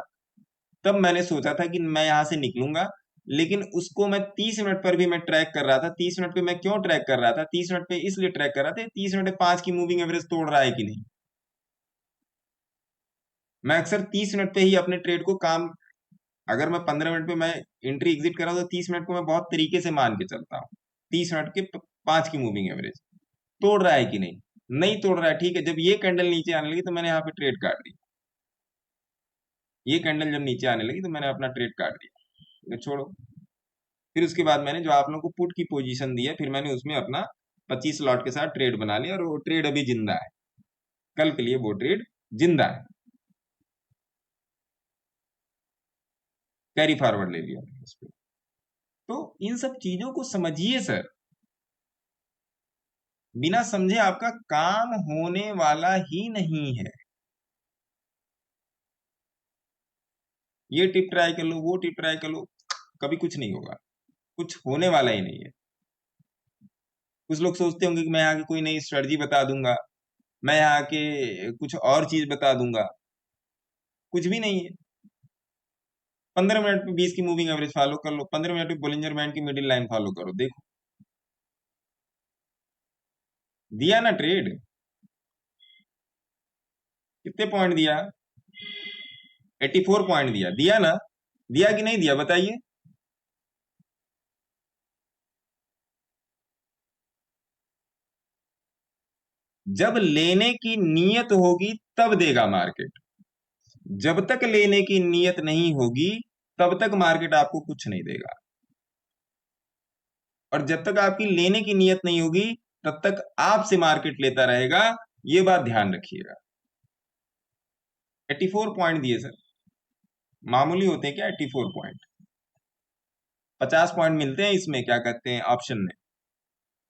तब मैंने सोचा था कि मैं यहां से निकलूंगा, लेकिन उसको मैं 30 मिनट पर भी मैं ट्रैक कर रहा था। 30 मिनट पे मैं क्यों ट्रैक कर रहा था, 30 मिनट पे इसलिए ट्रैक कर रहा था, 30 मिनट पे 5 की मूविंग एवरेज तोड़ रहा है कि नहीं। मैं अक्सर 30 मिनट पे ही अपने ट्रेड को काम, अगर मैं 15 मिनट पे मैं एंट्री एग्जिट कर रहा हूं तो 30 मिनट को मैं बहुत तरीके से मान के चलता हूँ। 30 मिनट के 5 की मूविंग एवरेज तोड़ रहा है कि नहीं, नहीं तोड़ रहा है, ठीक है। जब ये कैंडल नीचे आने लगी तो मैंने यहाँ पे ट्रेड काट दी, ये कैंडल जब नीचे आने लगी तो मैंने अपना ट्रेड काट दिया, छोड़ो। फिर उसके बाद मैंने जो आप लोगों को पुट की पोजीशन दी है, फिर मैंने उसमें अपना 25 लॉट के साथ ट्रेड बना लिया, और वो ट्रेड अभी जिंदा है, कल के लिए वो ट्रेड जिंदा है, कैरी फॉरवर्ड ले लिया मैंने उस पे। तो इन सब चीजों को समझिए सर, बिना समझे आपका काम होने वाला ही नहीं है। ये टिप ट्राई कर लो, वो टिप ट्राई कर लो, कभी कुछ नहीं होगा, कुछ होने वाला ही नहीं है। कुछ लोग सोचते होंगे कि मैं यहाँ की कोई नई स्ट्रेटजी बता दूंगा, मैं यहाँ के कुछ और चीज बता दूंगा, कुछ भी नहीं है। 15 मिनट में 20 की मूविंग एवरेज फॉलो कर लो, 15 मिनट में बोलिंजर बैंड की मिडिल लाइन फॉलो करो, देखो दिया ना ट्रेड, कितने पॉइंट दिया, 84 पॉइंट दिया, दिया ना, दिया कि नहीं दिया बताइए। जब लेने की नीयत होगी तब देगा मार्केट, जब तक लेने की नीयत नहीं होगी तब तक मार्केट आपको कुछ नहीं देगा, और जब तक आपकी लेने की नीयत नहीं होगी तब तक आपसे मार्केट लेता रहेगा, ये बात ध्यान रखिएगा। 84 पॉइंट दिए सर, मामूली होते हैं क्या 84 पॉइंट, 50 पॉइंट मिलते हैं इसमें, क्या कहते हैं ऑप्शन में,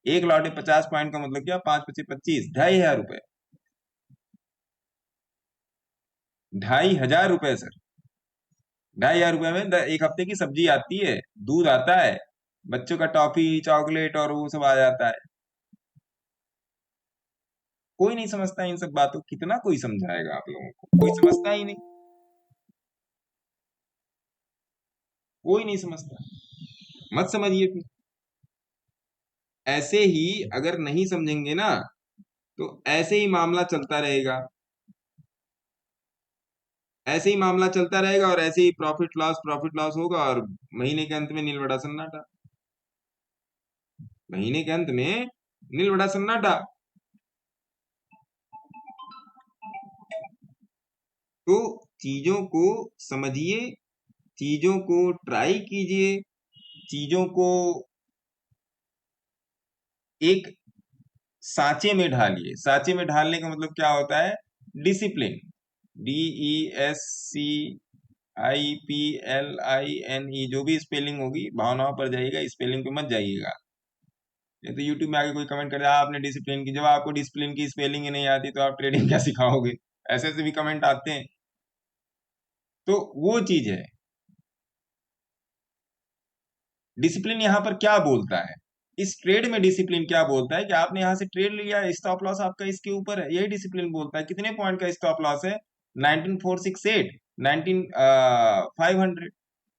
एक लॉट में 50 पॉइंट का मतलब क्या, 5×5=25, 2,500 रुपए, 2,500 रुपए सर। 2,500 रुपए में एक हफ्ते की सब्जी आती है, दूध आता है, बच्चों का टॉफी चॉकलेट और वो सब आ जाता है। कोई नहीं समझता इन सब बातों, कितना कोई समझाएगा आप लोगों को, कोई समझता ही नहीं, कोई नहीं समझता, मत समझिए फिर। ऐसे ही अगर नहीं समझेंगे ना तो ऐसे ही मामला चलता रहेगा, ऐसे ही मामला चलता रहेगा, और ऐसे ही प्रॉफिट लॉस होगा, और महीने के अंत में नील बड़ा सन्नाटा, महीने के अंत में नील बड़ा सन्नाटा। तो चीजों को समझिए, चीजों को ट्राई कीजिए, चीजों को एक सांचे में ढालिए। सांचे में ढालने का मतलब क्या होता है, डिसिप्लिन, DESCIPLINE, IPLINE, जो भी स्पेलिंग होगी भावनाओं पर जाइएगा, स्पेलिंग पे मत जाइएगा। ये तो यूट्यूब में आके कोई कमेंट कर दिया आपने डिसिप्लिन की, जब आपको डिसिप्लिन की स्पेलिंग ही नहीं आती तो आप ट्रेडिंग क्या सिखाओगे? ऐसे ऐसे भी कमेंट आते हैं। तो वो चीज है, डिसिप्लिन यहाँ पर क्या बोलता है, इस ट्रेड में डिसिप्लिन क्या बोलता है कि आपने यहाँ से ट्रेड लिया, स्टॉप लॉस आपका इसके ऊपर है, यही डिसिप्लिन बोलता है। कितने पॉइंट का स्टॉप लॉस है? 19468, 19500,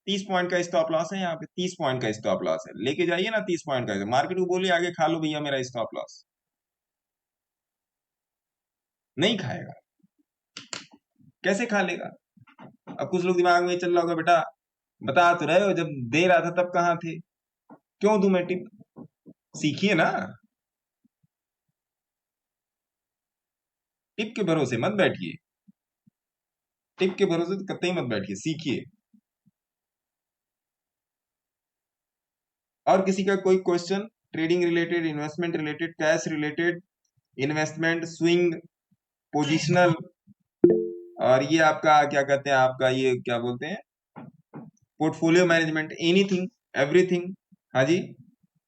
30 पॉइंट का स्टॉप लॉस है यहाँ पे, 30 पॉइंट का स्टॉप लॉस है, लेके जाइए ना 30 पॉइंट का। मार्केट को बोलिए आगे खा लो भैया मेरा स्टॉप लॉस, नहीं खाएगा। कैसे खा लेगा? अब कुछ लोग दिमाग में चल रहा होगा बेटा बता तो रहे हो, जब दे रहा था तब कहाँ थे, क्यों दूं मैं टिप? सीखिए ना, टिप के भरोसे मत बैठिए, टिप के भरोसे तो कतई मत बैठिए, सीखिए। और किसी का कोई question trading related, investment related, cash related, investment, swing, positional, और ये आपका क्या कहते हैं, आपका ये क्या बोलते हैं, पोर्टफोलियो मैनेजमेंट, एनीथिंग एवरीथिंग। हाँ जी,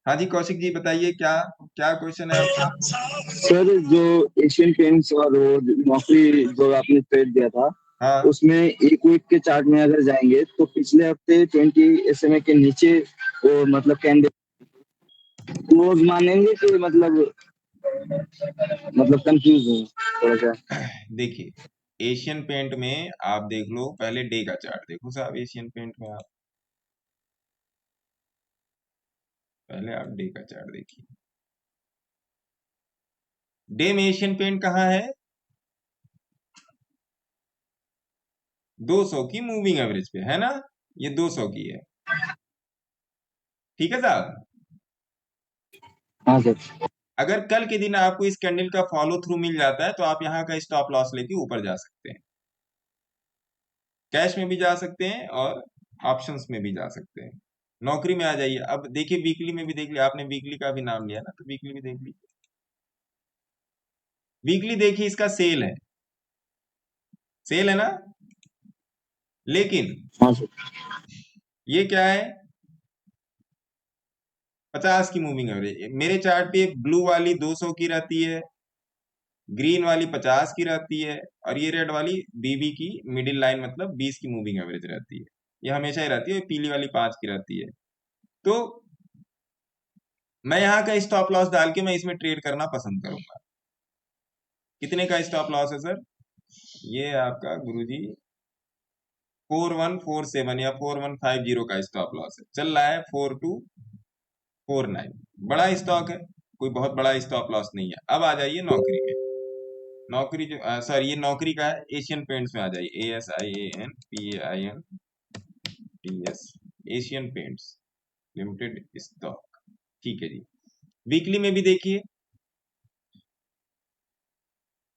हाँ जी कौशिक जी बताइए, क्या क्या क्वेश्चन है आपका? सर जो एशियन पेंट्स और वो नौकरी जो आपने ट्रेड दिया था, हाँ उसमें एक वीक के चार्ट में अगर जाएंगे तो पिछले हफ्ते 20 SMA के नीचे वो मतलब कैंडल क्लोज मानेंगे कि मतलब कंफ्यूज हूँ थोड़ा सा। देखिए एशियन पेंट में आप देख लो, पहले डे का चार्ट देखो साहब, एशियन पेंट में आप पहले आप डे का चार्ट देखिए। डे में एशियन पेंट कहाँ है? 200 की मूविंग एवरेज पे है ना, ये 200 की है, ठीक है साहब। हाँ सर। अगर कल के दिन आपको इस कैंडल का फॉलो थ्रू मिल जाता है तो आप यहाँ का स्टॉप लॉस लेके ऊपर जा सकते हैं, कैश में भी जा सकते हैं और ऑप्शंस में भी जा सकते हैं। नौकरी में आ जाइए। अब देखिए वीकली में भी देख लिया आपने, वीकली का भी नाम लिया ना, तो वीकली भी देख लीजिए। वीकली देखिए इसका सेल है, सेल है ना, लेकिन हाँ सर। ये क्या है, 50 की मूविंग एवरेज। मेरे चार्ट पे ब्लू वाली 200 की रहती है, ग्रीन वाली 50 की रहती है, और ये रेड वाली बीबी की मिडिल लाइन मतलब 20 की मूविंग एवरेज रहती है, ये हमेशा ही रहती है। पीली वाली 5 की रहती है। तो मैं यहाँ का स्टॉप लॉस डाल के मैं इसमें ट्रेड करना पसंद करूंगा। कितने का स्टॉप लॉस है सर? ये आपका गुरुजी 4147 या 4150 का स्टॉप लॉस है, चल रहा है 4249। बड़ा स्टॉक है, कोई बहुत बड़ा स्टॉप लॉस नहीं है। अब आ जाइए नौकरी में, नौकरी जो सॉरी ये नौकरी का है, एशियन पेंट्स में आ जाइए, ASIANPAINTS, Asian paints limited stock, ठीक है जी। वीकली में भी देखिए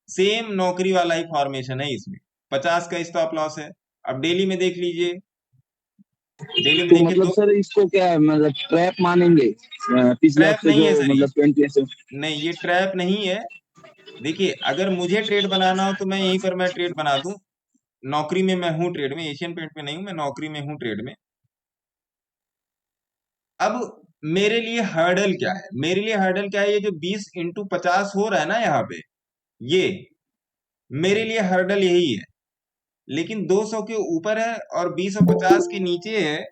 सेम नौकरी वाला ही फॉर्मेशन है, इसमें 50 का स्टॉप लॉस है। अब डेली में देख लीजिए, डेली में तो देखिए मतलब तो सर इसको क्या है, मतलब ट्रैप मानेंगे पिछले ट्रैप हफ्ते नहीं जो है सर, मतलब 20 SMA? नहीं ये ट्रैप नहीं है। देखिए अगर मुझे ट्रेड बनाना हो तो मैं यहीं पर मैं ट्रेड बना दूं, नौकरी में मैं हूं ट्रेड में, एशियन पेंट में नहीं हूं, मैं नौकरी में हूं ट्रेड में। अब मेरे लिए हर्डल क्या है, मेरे लिए हर्डल क्या है, ये जो 20x50 हो रहा है ना यहाँ पे, ये मेरे लिए हर्डल यही है। लेकिन 200 के ऊपर है और 20 और 50 के नीचे है,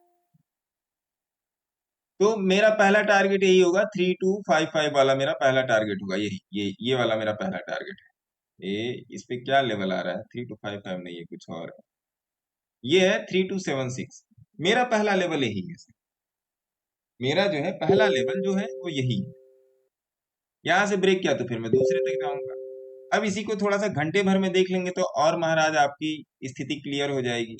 तो मेरा पहला टारगेट यही होगा, 3255 वाला मेरा पहला टारगेट होगा, यही ये वाला मेरा पहला टारगेट है। इस पे क्या लेवल आ रहा है, 3255 नहीं है, कुछ और है, ये है 3276। मेरा पहला लेवल यही है, मेरा जो है पहला लेवल जो है वो यही है। यहां से ब्रेक किया तो फिर मैं दूसरे तक जाऊंगा। अब इसी को थोड़ा सा घंटे भर में देख लेंगे तो और महाराज आपकी स्थिति क्लियर हो जाएगी।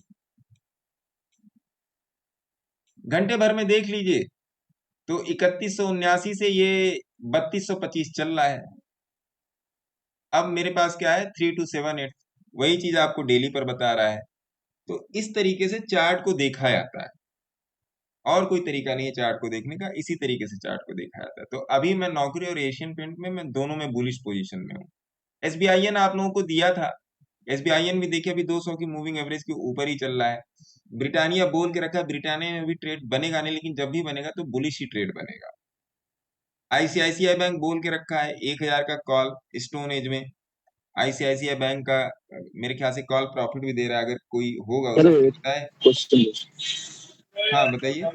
घंटे भर में देख लीजिए तो 3179 से ये 3225 चल रहा है। अब मेरे पास क्या है, 3278, वही चीज आपको डेली पर बता रहा है। तो इस तरीके से चार्ट को देखा जाता है, और कोई तरीका नहीं है चार्ट को देखने का, इसी तरीके से चार्ट को देखा जाता है। तो अभी मैं नौकरी और एशियन पेंट में मैं दोनों में बुलिश पोजीशन में हूँ। SBIN आप लोगों को दिया था, SBIN भी देखिए अभी 200 की मूविंग एवरेज के ऊपर ही चल रहा है। ब्रिटानिया बोल के रखा है, ब्रिटानिया में भी ट्रेड बनेगा नहीं, लेकिन जब भी बनेगा तो बुलिश ही ट्रेड बनेगा। आईसीआईसीआई बैंक बोल के रखा है 1000 का कॉल स्टोन एज में। आईसीआईसीआई बैंक का मेरे ख्याल से कॉल प्रॉफिट भी दे रहा है, अगर कोई होगा सर उसको एक पता है। क्वेश्चन हाँ बताइए।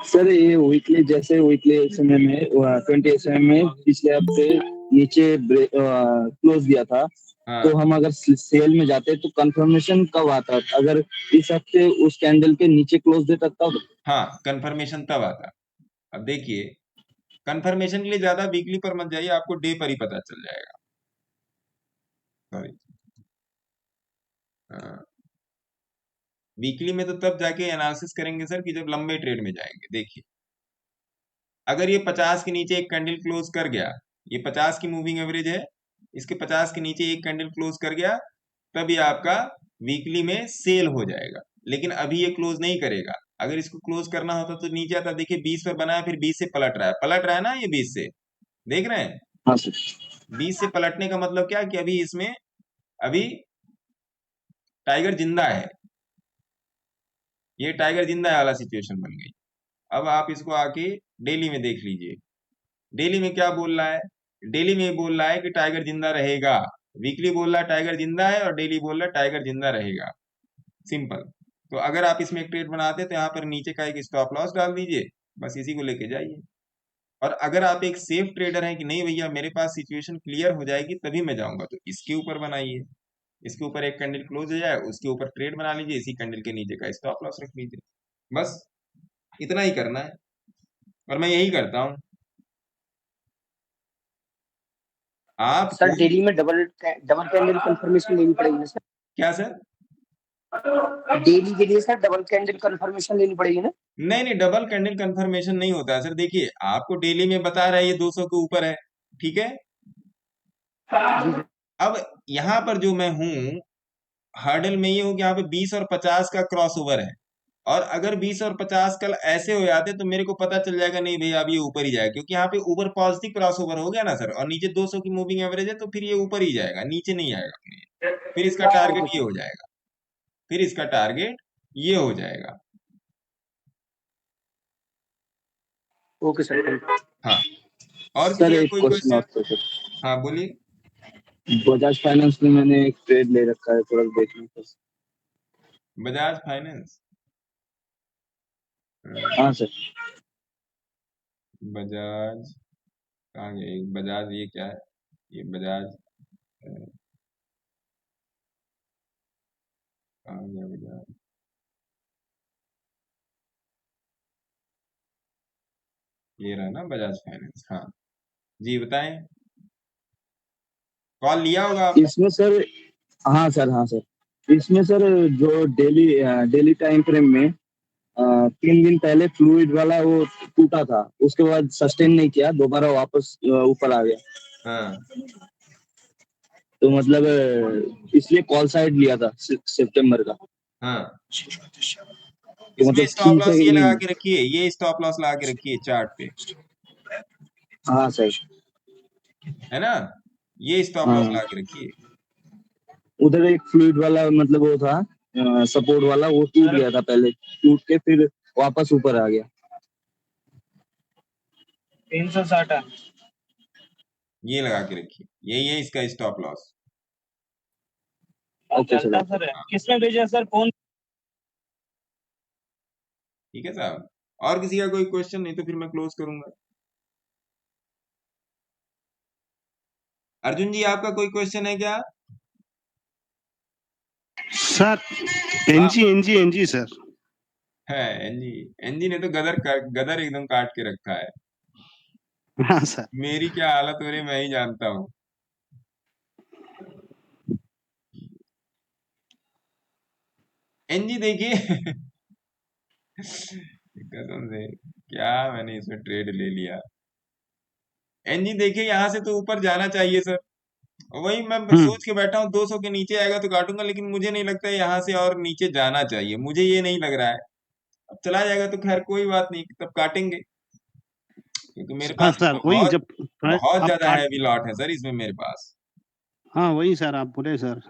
सर, ये वीकली जैसे वीकली समय में 20 समय में पिछले हफ्ते नीचे क्लोज दिया था, हाँ तो हम अगर सेल में जाते तो कंफर्मेशन कब आता? अगर इस हफ्ते उस कैंडल के नीचे क्लोज देता तब? हाँ, कंफर्मेशन तब आता। अब देखिए, कंफर्मेशन के लिए ज्यादा वीकली पर मत जाइए, आपको डे पर ही पता चल जाएगा। सॉरी, वीकली में तो तब जाके एनालिसिस करेंगे सर कि जब लंबे ट्रेड में जाएंगे। देखिए, अगर ये 50 के नीचे एक कैंडल क्लोज कर गया, ये 50 की मूविंग एवरेज है, इसके 50 के नीचे एक कैंडल क्लोज कर गया, तब ये आपका वीकली में सेल हो जाएगा। लेकिन अभी ये क्लोज नहीं करेगा। अगर इसको क्लोज करना होता तो नीचे आता। देखिए 20 पर बनाया, फिर 20 से पलट रहा है ना, ये 20 से देख रहे हैं। हाँ सर। 20 से पलटने का मतलब क्या कि अभी इसमें अभी टाइगर जिंदा है, ये टाइगर जिंदा है वाला सिचुएशन बन गई। अब आप इसको आके डेली में देख लीजिए, डेली में क्या बोल रहा है। डेली में बोल रहा है कि टाइगर जिंदा रहेगा, वीकली बोल रहा है टाइगर जिंदा है, और डेली बोल रहा है टाइगर जिंदा रहेगा। सिंपल। तो अगर आप इसमें एक ट्रेड बनाते तो यहाँ पर नीचे का एक स्टॉप लॉस डाल दीजिए, बस इसी को लेके जाइए। और अगर आप एक सेफ ट्रेडर हैं कि नहीं भैया मेरे पास सिचुएशन क्लियर हो जाएगी तभी मैं जाऊंगा, तो इसके ऊपर बनाइए। इसके ऊपर एक कैंडल क्लोज हो जाए, उसके ऊपर ट्रेड बना लीजिए, इसी कैंडल के नीचे का स्टॉप लॉस रख लीजिए। बस इतना ही करना है, और मैं यही करता हूँ। आप सर डेली में डबल कैंडल कंफर्मेशन लेनी पड़ेगी ना सर? क्या सर? डेली के लिए सर डबल कैंडल कंफर्मेशन लेनी पड़ेगी ना? नहीं नहीं, डबल कैंडल कंफर्मेशन नहीं होता है सर। देखिए आपको डेली में बता रहा है ये 200 के ऊपर है, ठीक है। जी सर। अब यहाँ पर जो मैं हूँ हर्डल में ये हो कि यहाँ पे 20 और 50 का क्रॉस ओवर है, और अगर 20 और 50 कल ऐसे हो जाते तो मेरे को पता चल जाएगा नहीं भैया अब ये ऊपर ही जाएगा, क्योंकि यहाँ पे ऊपर पॉजिटिव क्रॉस ओवर हो गया ना सर, और नीचे 200 की मूविंग एवरेज है, तो फिर ये ऊपर ही जाएगा, नीचे नहीं आएगा। फिर इसका टारगेट ये हो जाएगा, फिर इसका टारगेट ये हो जाएगा। Okay sir. हाँ, और सर किसी का एक कोई क्वेश्चन और क्वेश्चन? था सर। हाँ बोलिए। बजाज फाइनेंस में मैंने एक ट्रेड ले रखा है, थोड़ा देखने का। बजाज फाइनेंस, हाँ सर। बजाज कहाँ गए? बजाज ये क्या है? ये बजाज कहाँ गया बजाज? ये रहा ना बजाज फाइनेंस। हाँ जी बताएं, कॉल लिया होगा आपने? इसमें सर, हाँ सर, हाँ सर, इसमें सर जो डेली टाइम फ्रेम में 3 दिन पहले फ्लूइड वाला वो टूटा था, उसके बाद सस्टेन नहीं किया, दोबारा वापस ऊपर आ गया। हाँ, तो मतलब इसलिए कॉल साइड लिया था सितंबर का। हाँ, तो इसमें मतलब स्टॉप ठीक है लॉस कि ये लगा नहीं? के रखिए, ये स्टॉप लॉस लगा के रखिए चार्ट पे, हाँ सर। है ना, ये स्टॉप लॉस हाँ, लगा के रखिए। उधर एक फ्लूइड वाला मतलब वो था, सपोर्ट वाला, वो टूट गया था पहले, टूट के फिर वापस ऊपर आ गया। 360 ये लगा के रखिए, यही है इसका stop loss. Okay sir. Sir किसने भेजा सर फोन? ठीक है साहब, और किसी का कोई क्वेश्चन? नहीं तो फिर मैं क्लोज करूंगा। अर्जुन जी आपका कोई क्वेश्चन है क्या? Sir NG NG NG sir. है एनजी, एनजी ने तो गदर एकदम काट के रखा है। हाँ सर। मेरी क्या हालत हो रही है मैं ही जानता हूँ। एनजी देखिए कसम से क्या मैंने इसमें ट्रेड ले लिया। एनजी देखिए यहाँ से तो ऊपर जाना चाहिए सर, वही मैं सोच के बैठा हूँ 200 के नीचे आएगा तो काटूंगा, लेकिन मुझे नहीं लगता है यहाँ से और नीचे जाना चाहिए, मुझे ये नहीं लग रहा है। अब चला जाएगा तो खैर कोई बात नहीं, तब काटेंगे, क्योंकि मेरे हाँ पास सर वही बहुत जब बहुत आप ज्यादा काट, हैवी लॉट है सर इसमें मेरे पास। हाँ वही सर आप बोले सर।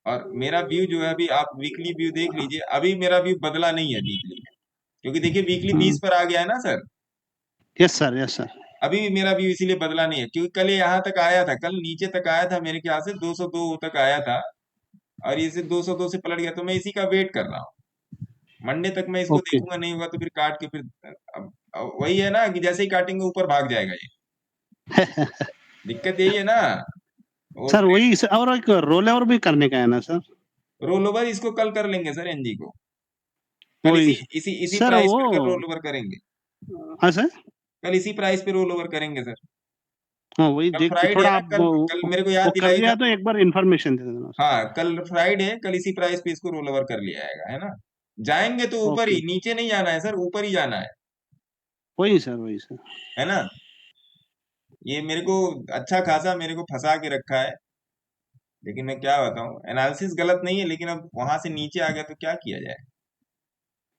और मेरा व्यू जो है, अभी आप वीकली व्यू देख लीजिए, अभी मेरा व्यू बदला नहीं है वीकली, क्योंकि देखिए वीकली 20 पर आ गया है ना sir. Yes sir, yes sir. अभी भी मेरा व्यू इसीलिए बदला नहीं है, क्योंकि कल ये यहाँ तक आया था, कल नीचे तक आया था, मेरे ख्याल से 202 तक आया था, और इसे 202 से पलट गया, तो मैं इसी का वेट कर रहा हूँ। मंडे तक मैं इसको ओके। देखूंगा, नहीं होगा तो फिर काट के फिर अब वही है ना कि जैसे ही काटेंगे ऊपर भाग जाएगा ये। दिक्कत यही है ना। वो सर वही और एक रोल ओवर भी करने का है ना सर? रोल ओवर इसको कल कर लेंगे सर, एनजी को कल वही इसी सर, प्राइस वो पर कल रोल ओवर करेंगे। हाँ सर, कल इसी प्राइस पे रोल ओवर करेंगे सर। हाँ वही कल देख के फ्राइडे थोड़ा है ना, आप कल मेरे को वो याद कर दिलाइएगा। लिया तो एक बार इन्फॉर्मेशन दे देना सर। हाँ कल फ्राइडे है, कल इसी प्राइस पे इसको रोल ओवर कर लिया जाएगा, है ना। जाएंगे तो ऊपर ही, ओके, नीचे नहीं जाना है सर, ऊपर ही जाना वही सर, वही सर। है ना। ये मेरे को अच्छा खासा मेरे को फंसा के रखा है, लेकिन मैं क्या बताऊं, एनालिसिस गलत नहीं है, लेकिन अब वहां से नीचे आ गया तो क्या किया जाए।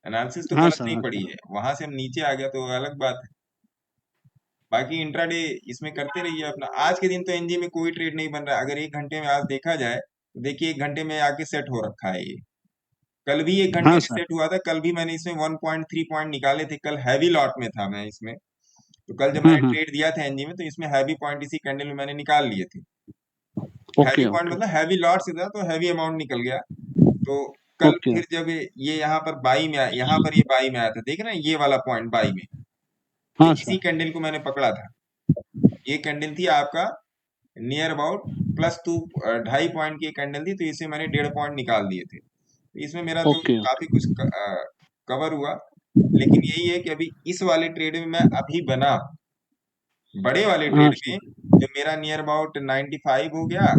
एनालिसिस तो हाँ गलत सर, नहीं हाँ पड़ी सर। है, वहां से हम नीचे आ गया तो अलग बात है। बाकी इंट्राडे इसमें करते रहिए अपना। आज के दिन तो एनजी में कोई ट्रेड नहीं बन रहा है। अगर 1 घंटे में आज देखा जाए तो देखिए 1 घंटे में आके सेट हो रखा है ये। कल भी 1 घंटे हाँ में सर। सेट हुआ था, कल भी मैंने इसमें 1.3 पॉइंट निकाले थे, कल हैवी लॉट में था मैं इसमें। तो कल जब मैंने ट्रेड दिया था एनजी में, तो इसमें हैवी पॉइंट इसी कैंडल में मैंने निकाल लिए थे। हैवी ओके, पॉइंट ओके, मतलब हैवी लॉट से था, तो हैवी अमाउंट निकल गया। तो कल ओके। फिर जब ये यहाँ पर बाई में आया, यहाँ पर ये बाई में आया था, देख रहे हैं ये वाला पॉइंट बाई में, तो हाँ इसी सर। कैंडल को मैंने पकड़ा था। ये कैंडल थी आपका नियर अबाउट +2 2.5 पॉइंट की कैंडल थी, तो इसे मैंने 1.5 पॉइंट निकाल दिए थे। तो इसमें मेरा तो ओके, काफी कुछ कवर हुआ। लेकिन यही है कि अभी इस वाले ट्रेड में मैं अभी बना, बड़े वाले हाँ ट्रेड सर। में जो मेरा नियर अबाउट 95 हो गया,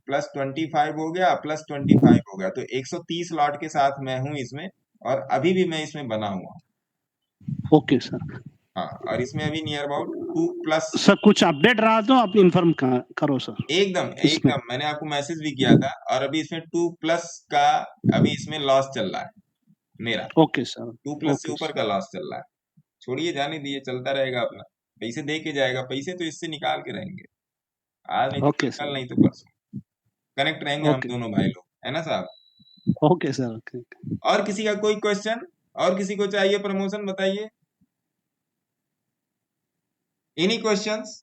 +25 हो गया, +25 हो गया, तो 130 लॉट के साथ मैं हूं इसमें, और अभी भी मैं इसमें बना हुआ हूं। Okay sir. हाँ, और इसमें अभी नियर अबाउट 2+। सर कुछ अपडेट रहा तो आप इन्फॉर्म करो सर एकदम इसमें। एकदम मैंने आपको मैसेज भी किया था, और अभी इसमें 2+ का अभी इसमें लॉस चल रहा है मेरा। Okay sir. 2+ से ओके ऊपर सर। का लॉस चल रहा है। छोड़िए, जाने दीजिए, चलता रहेगा अपना। पैसे दे के जाएगा, पैसे तो इससे निकाल के रहेंगे, आज नहीं तो ओके कल, सर। नहीं तो परसों। कनेक्ट रहेंगे हम ओके, दोनों भाई लोग, है ना साहब। Okay sir. ओके। और किसी का कोई क्वेश्चन, और किसी को चाहिए प्रमोशन, बताइए। Any questions?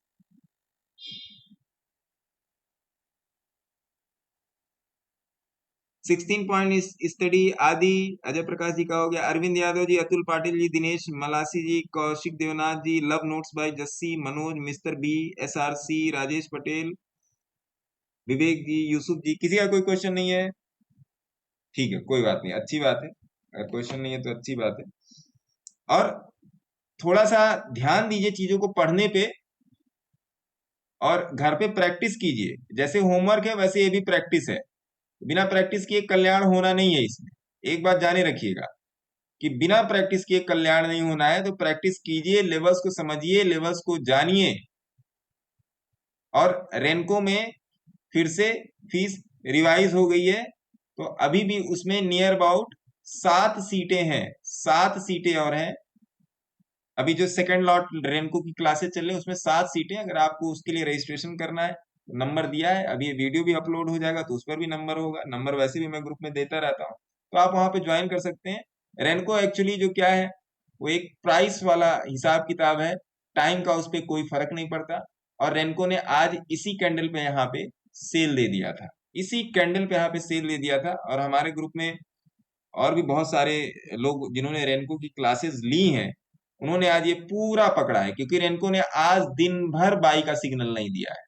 Sixteen point study आदि अजय प्रकाश जी का हो गया, Arvind Yadav ji, Atul Patil ji, Dinesh Malasi ji, Kaushik Devnath ji, love notes by Jassi, Manoj, mister B, SRC, Rajesh Patel, Vivek ji, Yusuf ji. किसी का कोई क्वेश्चन नहीं है? ठीक है, कोई बात नहीं, अच्छी बात है। अगर क्वेश्चन नहीं है तो अच्छी बात है। और थोड़ा सा ध्यान दीजिए चीजों को पढ़ने पे, और घर पे प्रैक्टिस कीजिए। जैसे होमवर्क है वैसे ये भी प्रैक्टिस है। बिना प्रैक्टिस किए कल्याण होना नहीं है इसमें, एक बात जाने रखिएगा कि बिना प्रैक्टिस किए कल्याण नहीं होना है। तो प्रैक्टिस कीजिए, लेवल्स को समझिए, लेवल्स को जानिए। और रेनको में फिर से फीस रिवाइज हो गई है, तो अभी भी उसमें नियर अबाउट 7 सीटें हैं, 7 सीटें और हैं। अभी जो सेकंड लॉट रेनको की क्लासेस चल रही है उसमें 7 सीटें। अगर आपको उसके लिए रजिस्ट्रेशन करना है तो नंबर दिया है, अभी ये वीडियो भी अपलोड हो जाएगा तो उस पर भी नंबर होगा। नंबर वैसे भी मैं ग्रुप में देता रहता हूँ, तो आप वहां पे ज्वाइन कर सकते हैं। रेनको एक्चुअली जो क्या है, वो एक प्राइस वाला हिसाब किताब है, टाइम का उस पर कोई फर्क नहीं पड़ता। और रेनको ने आज इसी कैंडल पे यहाँ पे सेल दे दिया था, इसी कैंडल पे यहाँ पे सेल दे दिया था। और हमारे ग्रुप में और भी बहुत सारे लोग जिन्होंने रेनको की क्लासेस ली हैं, उन्होंने आज ये पूरा पकड़ा है, क्योंकि रेनको ने आज दिन भर बाई का सिग्नल नहीं दिया है।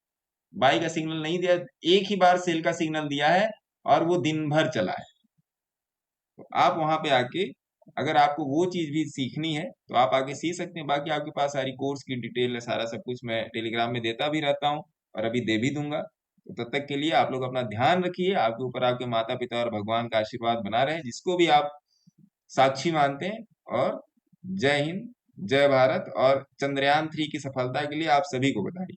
बाई का सिग्नल नहीं दिया, एक ही बार सेल का सिग्नल दिया है, और वो दिन भर चला है। तो आप वहां पे आके, अगर आपको वो चीज भी सीखनी है तो आप आके सीख सकते हैं। बाकी आपके पास सारी कोर्स की डिटेल है, सारा सब कुछ मैं टेलीग्राम में देता भी रहता हूँ, और अभी दे भी दूंगा। तो तब तक के लिए आप लोग अपना ध्यान रखिए, आपके ऊपर आपके माता पिता और भगवान का आशीर्वाद बना रहे, जिसको भी आप साक्षी मानते हैं। और जय हिंद, जय भारत, और चंद्रयान 3 की सफलता के लिए आप सभी को बधाई।